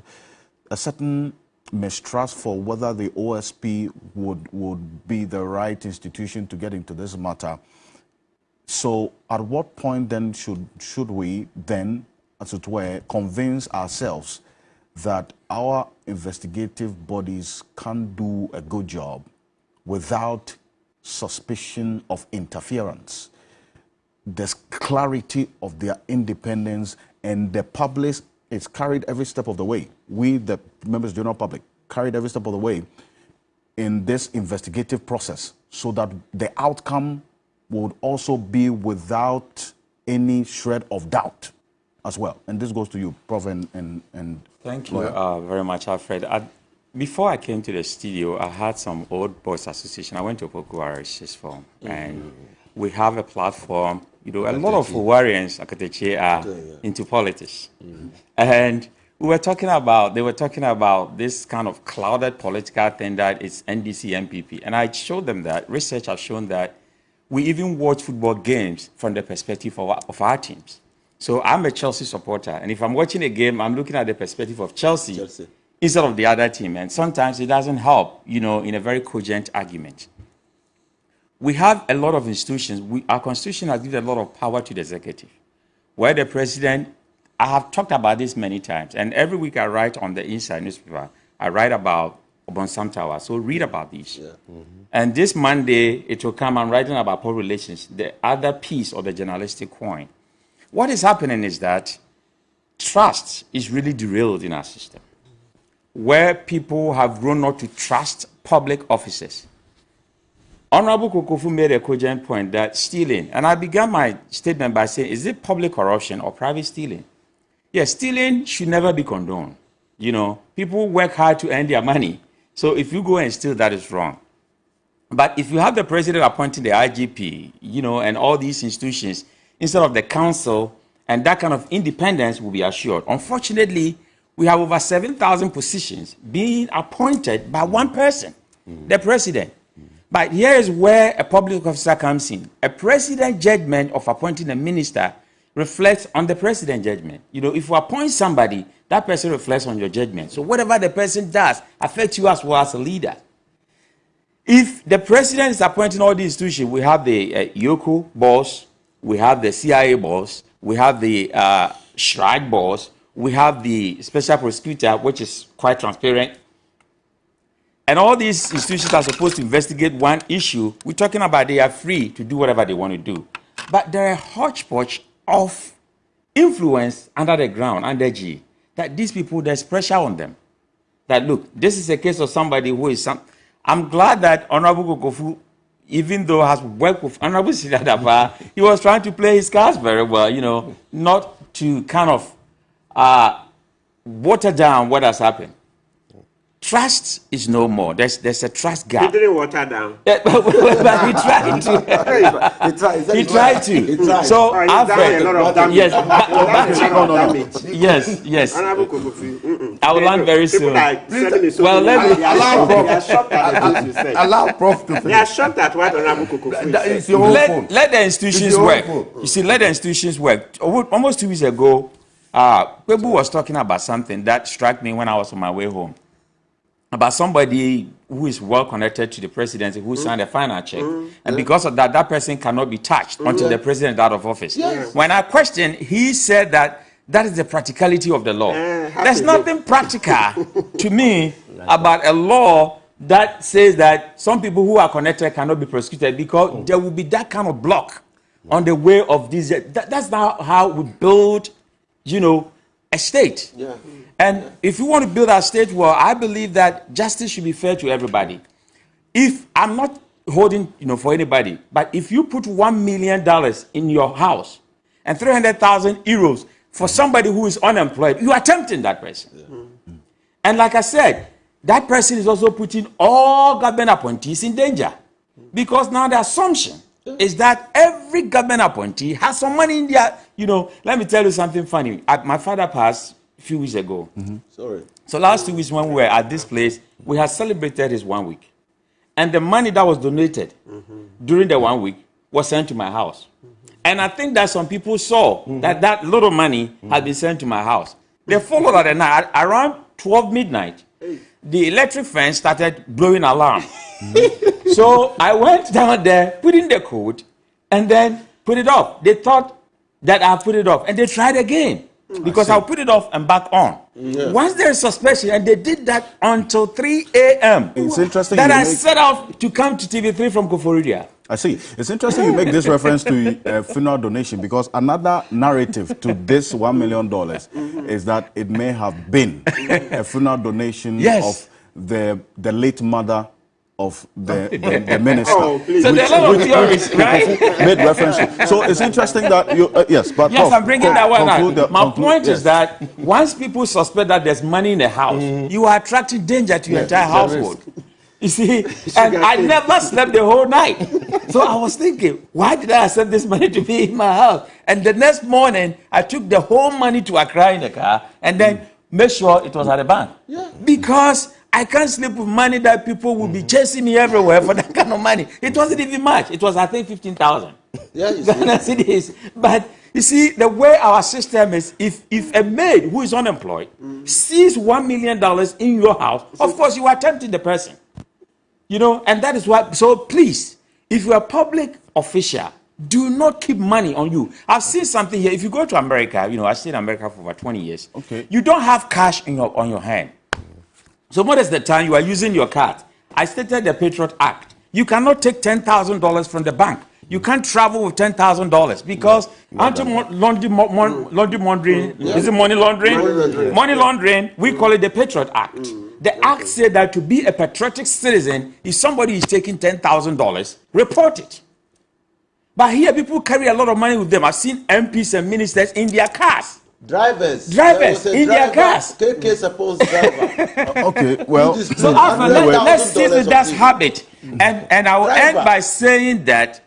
S2: a certain mistrust for whether the OSP would be the right institution to get into this matter. So at what point then should we then, as it were, convince ourselves that our investigative bodies can do a good job without suspicion of interference? There's clarity of their independence, and the public is carried every step of the way. We, the members of the general public, carried every step of the way in this investigative process, so that the outcome would also be without any shred of doubt as well. And this goes to you, Prof. and
S20: Thank you very much, Alfred. Before I came to the studio, I had some old boys association. I went to Opoku RS's forum, and we have a platform. You know, a lot of Hawaiians are into politics. And they were talking about this kind of clouded political thing that is NDC, MPP. And I showed them that research has shown that we even watch football games from the perspective of our teams. So I'm a Chelsea supporter, and if I'm watching a game, I'm looking at the perspective of Chelsea instead of the other team. And sometimes it doesn't help, you know, in a very cogent argument. We have a lot of institutions. Our constitution has given a lot of power to the executive, where the president, I have talked about this many times, and every week I write on the Inside newspaper, I write about Obonsam Tower, so read about this. And this Monday, it will come, I'm writing about public relations, the other piece of the journalistic coin. What is happening is that trust is really derailed in our system, where people have grown not to trust public officers. Honorable Kokofu made a cogent point that stealing, and I began my statement by saying, is it public corruption or private stealing? Yes, stealing should never be condoned. You know, people work hard to earn their money. So if you go and steal, that is wrong. But if you have the president appointing the IGP, you know, and all these institutions, instead of the council, and that kind of independence will be assured. Unfortunately, we have over 7,000 positions being appointed by one person, the president. But here is where a public officer comes in. A president judgment of appointing a minister reflects on the president judgment. You know, if you appoint somebody, that person reflects on your judgment. So whatever the person does affects you as well as a leader. If the president is appointing all these institutions, we have the Yoko boss, we have the CIA boss, we have the Shrike boss, we have the special prosecutor, which is quite transparent. And all these institutions are supposed to investigate one issue. We're talking about they are free to do whatever they want to do. But there are a hodgepodge of influence under the ground, under G, that these people, there's pressure on them. That, look, this is a case of somebody who is I'm glad that Honorable Kokofu, even though has worked with Honorable Cecilia Dapaah, he was trying to play his cards very well, you know, not to kind of water down what has happened. trust is no more. There's a trust gap.
S21: He didn't water down.
S20: But he tried to. He tried to. So Alfred, yes, yes. I will learn very soon. Well, let me
S21: allow Prof to finish. They are shocked at what Honorable Kokofu.
S20: Let the institutions work. You see, let the institutions work. Almost 2 weeks ago, Kpebu was talking about something that struck me when I was on my way home. About somebody who is well connected to the presidency who signed a final check. And because of that, that person cannot be touched until the president is out of office.
S21: Yes.
S20: When I questioned, he said that is the practicality of the law. There's nothing practical to me about a law that says that some people who are connected cannot be prosecuted because there will be that kind of block on the way of this. That's not how we build, a state.
S21: Yeah.
S20: And if you want to build our state well, I believe that justice should be fair to everybody. If I'm not holding, for anybody, but if you put $1 million in your house and 300,000 euros for somebody who is unemployed, you are tempting that person. Yeah. And like I said, that person is also putting all government appointees in danger. Because now the assumption is that every government appointee has some money in their, let me tell you something funny. My father passed a few weeks ago.
S21: Sorry.
S20: So last 2 weeks when we were at this place, we had celebrated his 1 week. And the money that was donated during the 1 week was sent to my house. And I think that some people saw that little money had been sent to my house. They followed at the night, around 12 midnight, the electric fence started blowing alarm. So I went down there, put in the code, and then put it off. They thought that I put it off, and they tried again. Because I'll put it off and back on. Yeah. Once there is suspicion, and they did that until 3 a.m.
S2: It's interesting
S20: that I set off to come to TV3 from Koforidua.
S2: I see. It's interesting you make this reference to a funeral donation because another narrative to this $1 million is that it may have been a funeral donation of the late mother of the minister.
S20: So there are a lot of theories, right?
S2: Made reference to. So it's interesting that you, yes, but
S20: yes, I'm bringing that one out. My point
S2: is
S20: that once people suspect that there's money in the house, you are attracting danger to your entire household. You see, and I never slept the whole night. So I was thinking, why did I accept this money to be in my house? And the next morning, I took the whole money to Accra in the car and then made sure it was at the bank. Yeah. Because I can't sleep with money that people will be chasing me everywhere for that kind of money. It wasn't even much. It was, I think, 15,000. Yeah, it is. But you see, the way our system is, if a maid who is unemployed sees $1 million in your house, of course you are tempting the person. And that is why. So please, if you are a public official, do not keep money on you. I've seen something here. If you go to America, I stayed in America for over 20 years. Okay. You don't have cash on your hand. So most of the time you are using your card. I stated the Patriot Act. You cannot take $10,000 from the bank. You can't travel with $10,000 because laundry laundering, is it money laundering? Money laundering, we call it the Patriot Act. The act said that to be a patriotic citizen, if somebody is taking $10,000, report it. But here people carry a lot of money with them. I've seen MPs and ministers in their cars.
S21: Drivers
S20: in their cars.
S21: KK supposed driver.
S2: Okay, well.
S20: So let's see with that habit. And I will end by saying that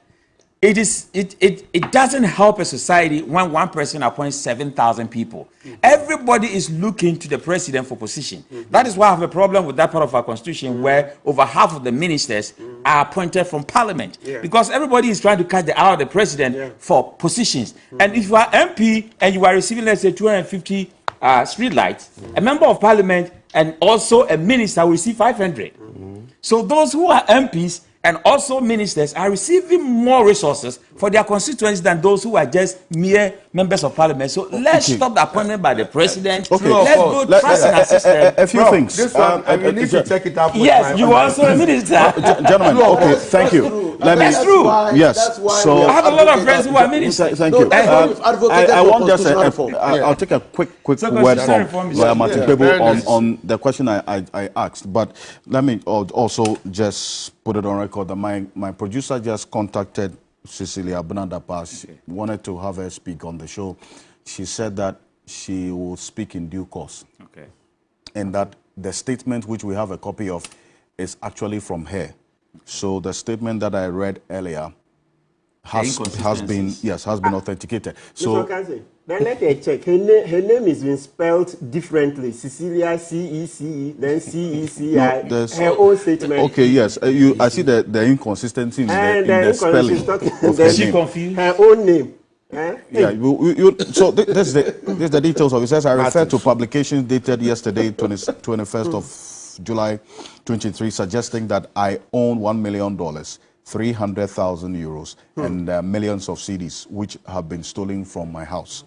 S20: it doesn't help a society when one person appoints 7,000 people. Everybody is looking to the president for position. That is why I have a problem with that part of our constitution where over half of the ministers are appointed from parliament. Because everybody is trying to catch the eye of the president for positions. And if you are MP and you are receiving, let's say, 250 street lights, a member of parliament and also a minister will receive 500. So those who are MPs and also ministers are receiving more resources for their constituents than those who are just mere members of parliament. So let's stop the appointment by the president. Let's go trust in our system.
S2: A few things.
S21: This one, we need to take it up with
S20: yes, you are also a minister.
S2: Gentlemen, okay, thank you.
S20: That's true.
S2: Yes. So
S20: I have a lot of friends who are ministers.
S2: Thank you. I want just I'll take a quick word from Martin Kpebu on the question I asked. But let me also just put it on record that my producer just contacted Cecilia Dapaah. She wanted to have her speak on the show. She said that she will speak in due course. Okay. And that the statement which we have a copy of is actually from her. So the statement that I read earlier has been authenticated. So
S21: then let her check. Her name is being spelled differently. Cecilia, C-E-C-E, then C-E-C-I. Her own statement.
S2: Okay, yes. I see the inconsistency in the spelling of her name.
S21: Confused? Her own name.
S2: Yeah, so this is the details of it. It says, I refer to publications dated yesterday, 21st of July 23, suggesting that I own $1 million, 300,000 euros, and millions of CDs, which have been stolen from my house.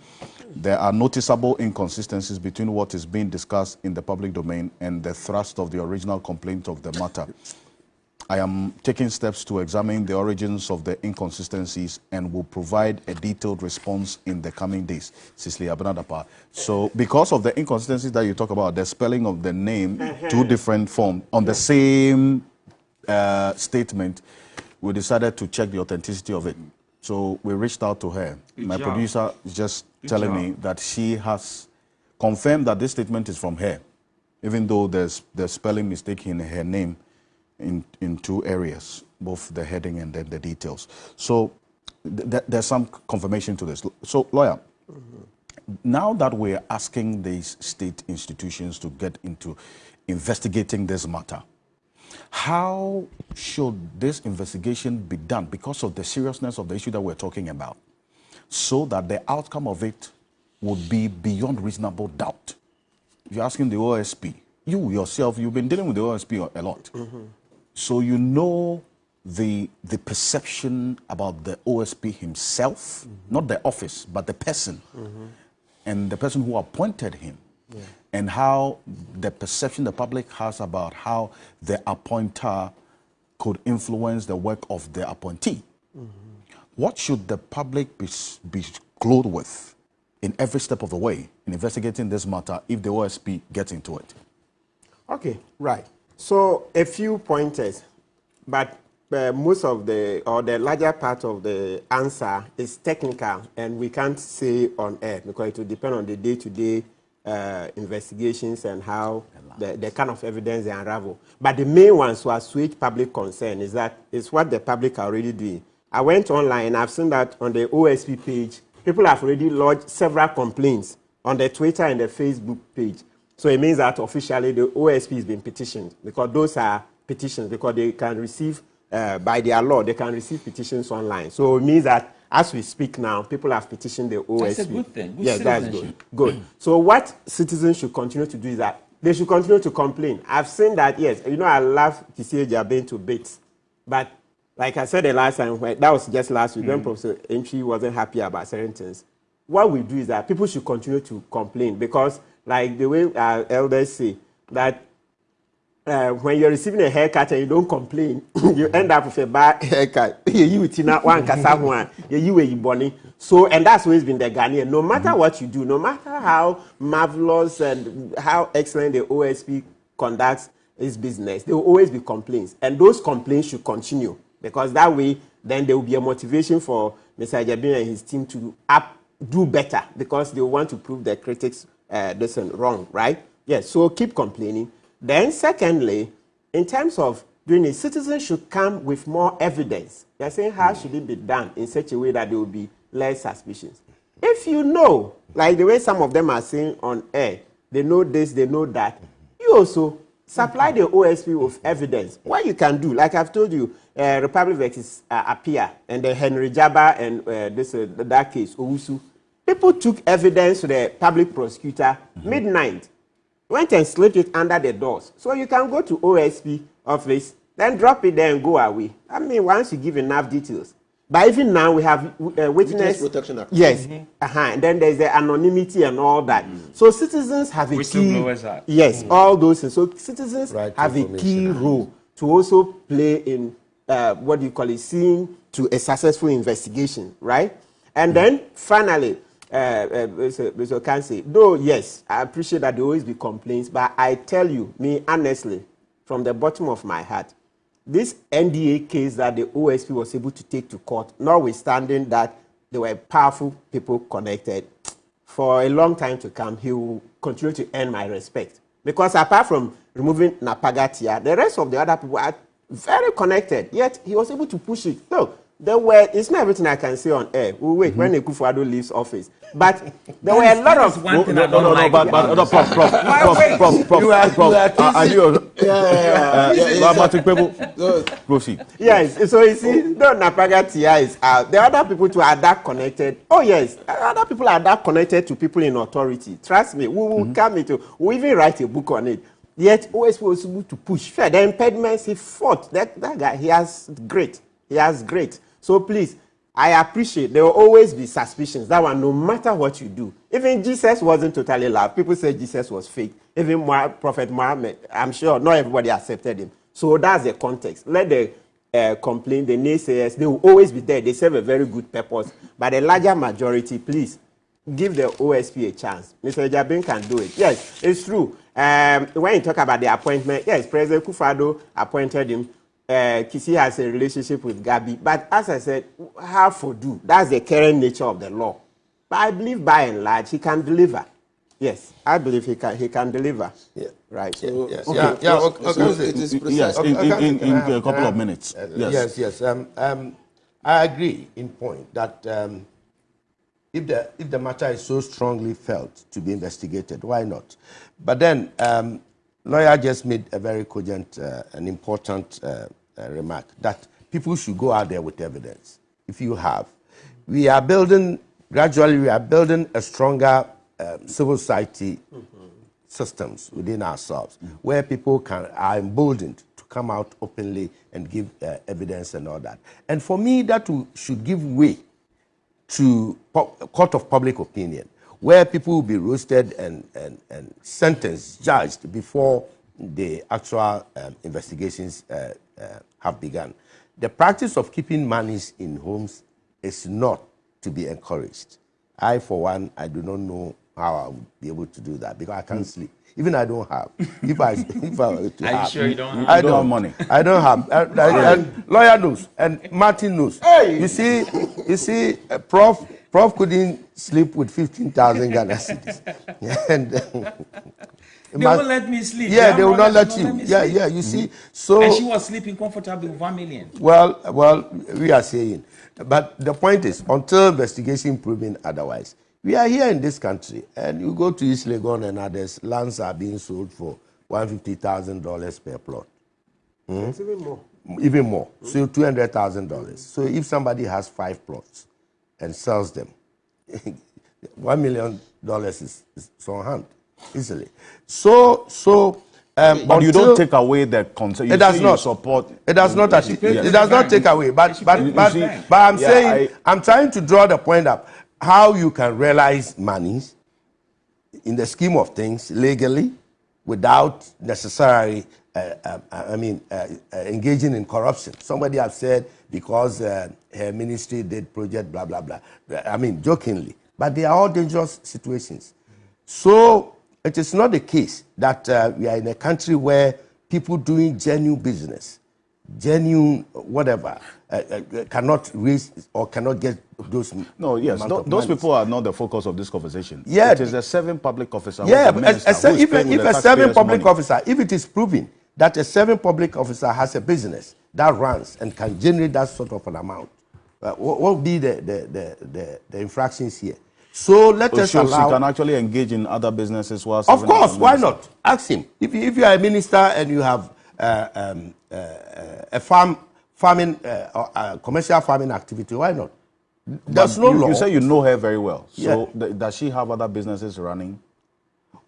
S2: There are noticeable inconsistencies between what is being discussed in the public domain and the thrust of the original complaint of the matter. I am taking steps to examine the origins of the inconsistencies and will provide a detailed response in the coming days. Cecilia Dapaah. So because of the inconsistencies that you talk about, the spelling of the name, two different forms, on the same statement, we decided to check the authenticity of it. So we reached out to her. My producer is just telling me that she has confirmed that this statement is from her, even though there's spelling mistake in her name in two areas, both the heading and then the details. So there's some confirmation to this. So, lawyer, now that we're asking these state institutions to get into investigating this matter, how should this investigation be done because of the seriousness of the issue that we're talking about, so that the outcome of it would be beyond reasonable doubt? You're asking the OSP. You yourself, you've been dealing with the OSP a lot. So you know the perception about the OSP himself, not the office, but the person, and the person who appointed him, and how the perception the public has about how the appointer could influence the work of the appointee. What should the public be clothed with in every step of the way in investigating this matter if the OSP gets into it?
S21: Okay, right. So a few pointers, but most of the larger part of the answer is technical, and we can't say on air because it will depend on the day-to-day investigations and how the kind of evidence they unravel. But the main ones to assuage public concern is what the public are already doing. I went online and I've seen that on the OSP page, people have already lodged several complaints on the Twitter and the Facebook page. So it means that officially the OSP has been petitioned, because those are petitions, because they can receive, by their law, they can receive petitions online. So it means that as we speak now, people have petitioned the OSP.
S20: That's a good thing.
S21: Yes, that's good. Good. So what citizens should continue to do is that they should continue to complain. I've seen that, yes, I love Cecilia Dapaah to bits, but like I said the last time, that was just last week, when Professor Antwi wasn't happy about certain things. What we do is that people should continue to complain, because like the way our elders say, that when you're receiving a haircut and you don't complain, you end up with a bad haircut. So, and that's always been the Ghanaian. No matter what you do, no matter how marvelous and how excellent the OSP conducts its business, there will always be complaints. And those complaints should continue, because that way, then there will be a motivation for Mr. Ajabin and his team to do better, because they want to prove their critics this and wrong, right? Yes, so keep complaining. Then secondly, in terms of doing it, citizens should come with more evidence. They're saying, how should it be done in such a way that there will be less suspicions? If you know, like the way some of them are saying on air, they know this, they know that, you also supply the OSP with evidence. What you can do, like I've told you, Republic versus Apia, and the Henry Jabba and that case, Owusu. People took evidence to the public prosecutor midnight, went and slipped it under the doors. So you can go to OSP office, then drop it there and go away. I mean, once you give enough details. But even now we have witness protection act. Yes, and then there's the anonymity and all that. So citizens have a key. Yes, all those things. So citizens have a key role to also play in what do you call it, seeing to a successful investigation, right? And then finally, Mr. Kansi, though yes, I appreciate that there always be complaints, but I tell you, me honestly, from the bottom of my heart, this NDA case that the OSP was able to take to court, notwithstanding that there were powerful people connected, for a long time to come, he will continue to earn my respect. Because apart from removing Napagatia, the rest of the other people are very connected. Yet he was able to push it. So there were, it's not everything I can say on air. We'll wait when Akufo-Addo leaves office. But there were a lot of...
S2: Prof, proceed.
S21: Yes, so you see, though Napagatia is out, the other people too are that connected. Oh yes, other people are that connected to people in authority. Trust me, we will come into, we even write a book on it. Yet always was able to push. Fair, the impediments he fought, that guy, he has great. So please, I appreciate there will always be suspicions. That one, no matter what you do. Even Jesus wasn't totally loved. People say Jesus was fake. Even Prophet Muhammad, I'm sure not everybody accepted him. So that's the context. Let the complaint, the naysayers, they will always be there. They serve a very good purpose. But the larger majority, please, give the OSP a chance. Mr. Jabin can do it. Yes, it's true. When you talk about the appointment, yes, President Akufo-Addo appointed him. Kisi has a relationship with Gabi, but as I said, how for do? That's the current nature of the law. But I believe by and large he can deliver. Yes, I believe he can deliver. Yeah, right. So,
S22: yes,
S21: okay.
S2: Yes, in a couple of minutes.
S22: Yes. I agree in point that if the matter is so strongly felt to be investigated, why not? But then. Lawyer just made a very cogent and important remark that people should go out there with evidence. If you have, we are building a stronger civil society systems within ourselves, where people are emboldened to come out openly and give evidence and all that. And for me, that should give way to court of public opinion, where people will be roasted and sentenced, judged before the actual investigations have begun. The practice of keeping monies in homes is not to be encouraged. I, for one, I do not know how I would be able to do that because I can't sleep. Even I don't have. If I were to have,
S3: you sure you don't have?
S22: I don't have money. I don't have. And lawyer knows, and Martin knows. Hey. You see, Prof couldn't sleep with 15,000 Ghana cedis. And
S3: they won't let me sleep.
S22: Yeah, they will not let you. Yeah. You see, so
S3: and she was sleeping comfortably with 1 million.
S22: Well, we are saying, but the point is, until investigation proving otherwise, we are here in this country, and you go to East Legon and others, lands are being sold for $150,000 per plot.
S21: It's even more.
S22: Even more. So $200,000. So if somebody has 5 plots and sells them, $1 million is on hand easily.
S2: But you don't take away the concern.
S22: It does not
S2: support.
S22: It does not. It does not take away. But I'm saying I'm trying to draw the point up how you can realize monies in the scheme of things legally without necessarily engaging in corruption. Somebody have said because her ministry did project blah blah blah. I mean jokingly, but they are all dangerous situations. So it is not the case that we are in a country where people doing genuine business, genuine whatever, cannot raise or cannot get those.
S2: No, yes, those people are not the focus of this conversation.
S22: Yeah,
S2: it is a 7 public officer.
S22: Yeah, if a 7 public officer, if it is proven that a 7 public officer has a business that runs and can generate that sort of an amount, what will be the infractions here? So let us allow.
S2: He can actually engage in other businesses whilst.
S22: Of course, why not? Ask him. If you are a minister and you have a commercial farming activity, why not? There's no law.
S2: You say you know her very well. So does she have other businesses running?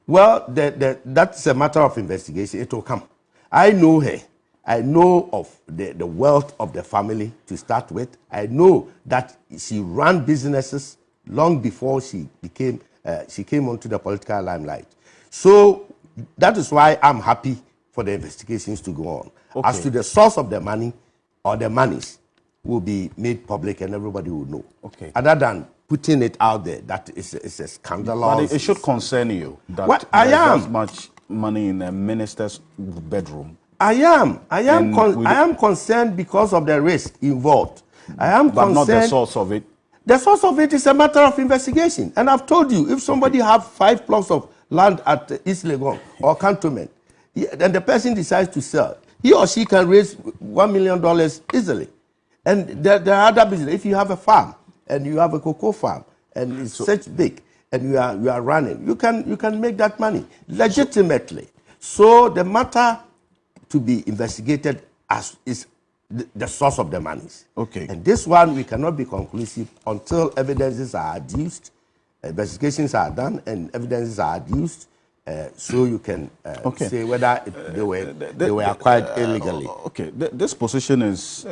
S22: Well, that's a matter of investigation. It will come. I know her. I know of the wealth of the family to start with. I know that she ran businesses long before she came onto the political limelight. So that is why I'm happy for the investigations to go on. Okay. As to the source of the money or the monies will be made public and everybody will know. Okay. Other than putting it out there, that is a scandalous.
S2: But it should concern you that there's that much money in a minister's bedroom.
S22: I am concerned because of the risk involved. I am
S2: but
S22: concerned.
S2: Not the source of it.
S22: The source of it is a matter of investigation. And I've told you, if somebody have 5 plots of land at East Legon or Cantonment, and the person decides to sell, he or she can raise $1 million easily. And there are other businesses. If you have a farm and you have a cocoa farm and it's such big and you are running, you can make that money legitimately. So the matter to be investigated is the source of the monies.
S2: Okay.
S22: And this one, we cannot be conclusive until evidences are adduced, investigations are done, and evidences are adduced, so you can say whether they were acquired illegally.
S2: Okay. This position is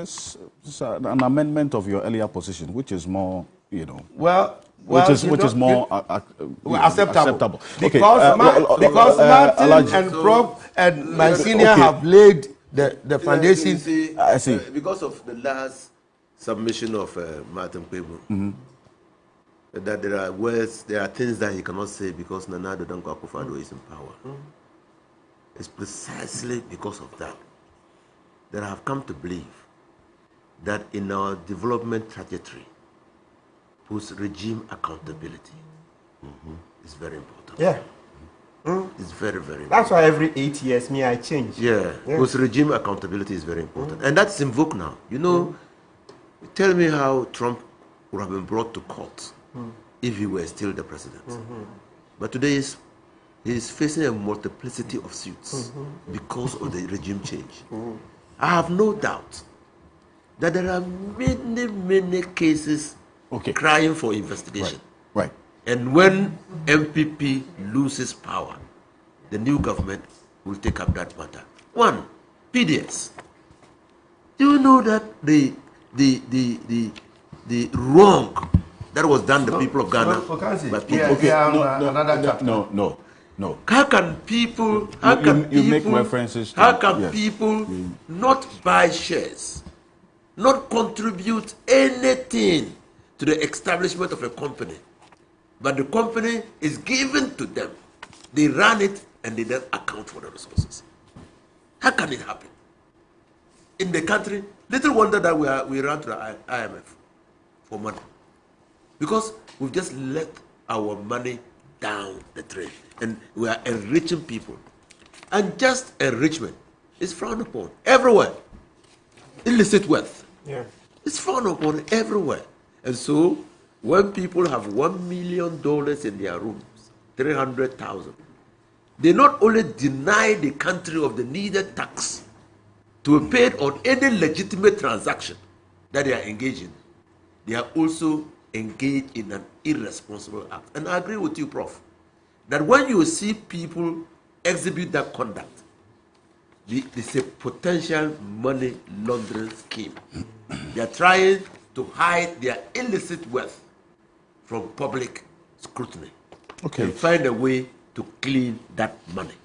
S2: an amendment of your earlier position, which is more, which is more acceptable.
S22: Because Martin and Prof and my senior have laid the foundation.
S6: I see. Because of the last submission of Martin Kpebu, that there are words, there are things that he cannot say because Nana Addo Dankwa Akufo-Addo is in power. It's precisely because of that that I have come to believe that in our development trajectory, post-regime accountability is very important.
S21: Yeah.
S6: It's very, very important.
S21: That's why every 8 years, I change.
S6: Yeah. Post-regime accountability is very important. And that's invoked now. You know, tell me how Trump would have been brought to court if he were still the president. But today he's facing a multiplicity of suits because of the regime change. I have no doubt that there are many, many cases crying for investigation.
S2: Right.
S6: And when MPP loses power, the new government will take up that matter. One, PDS. Do you know that the wrong that was done to the people of Ghana by PDS?
S2: No.
S6: How can people?
S2: You make references to,
S6: how can people not buy shares, not contribute anything to the establishment of a company, but the company is given to them? They run it and they then account for the resources. How can it happen? In the country, little wonder that we run to the IMF for money, because we've just let our money down the drain and we are enriching people. And just enrichment is frowned upon everywhere. Illicit wealth is frowned upon everywhere. And so when people have $1 million in their rooms, 300,000, they not only deny the country of the needed tax to be paid on any legitimate transaction that they are engaged in, they are also engaged in an irresponsible act. And I agree with you, Prof, that when you see people exhibit that conduct, it's a potential money laundering scheme. They are trying to hide their illicit wealth from public scrutiny and find a way to clean that money.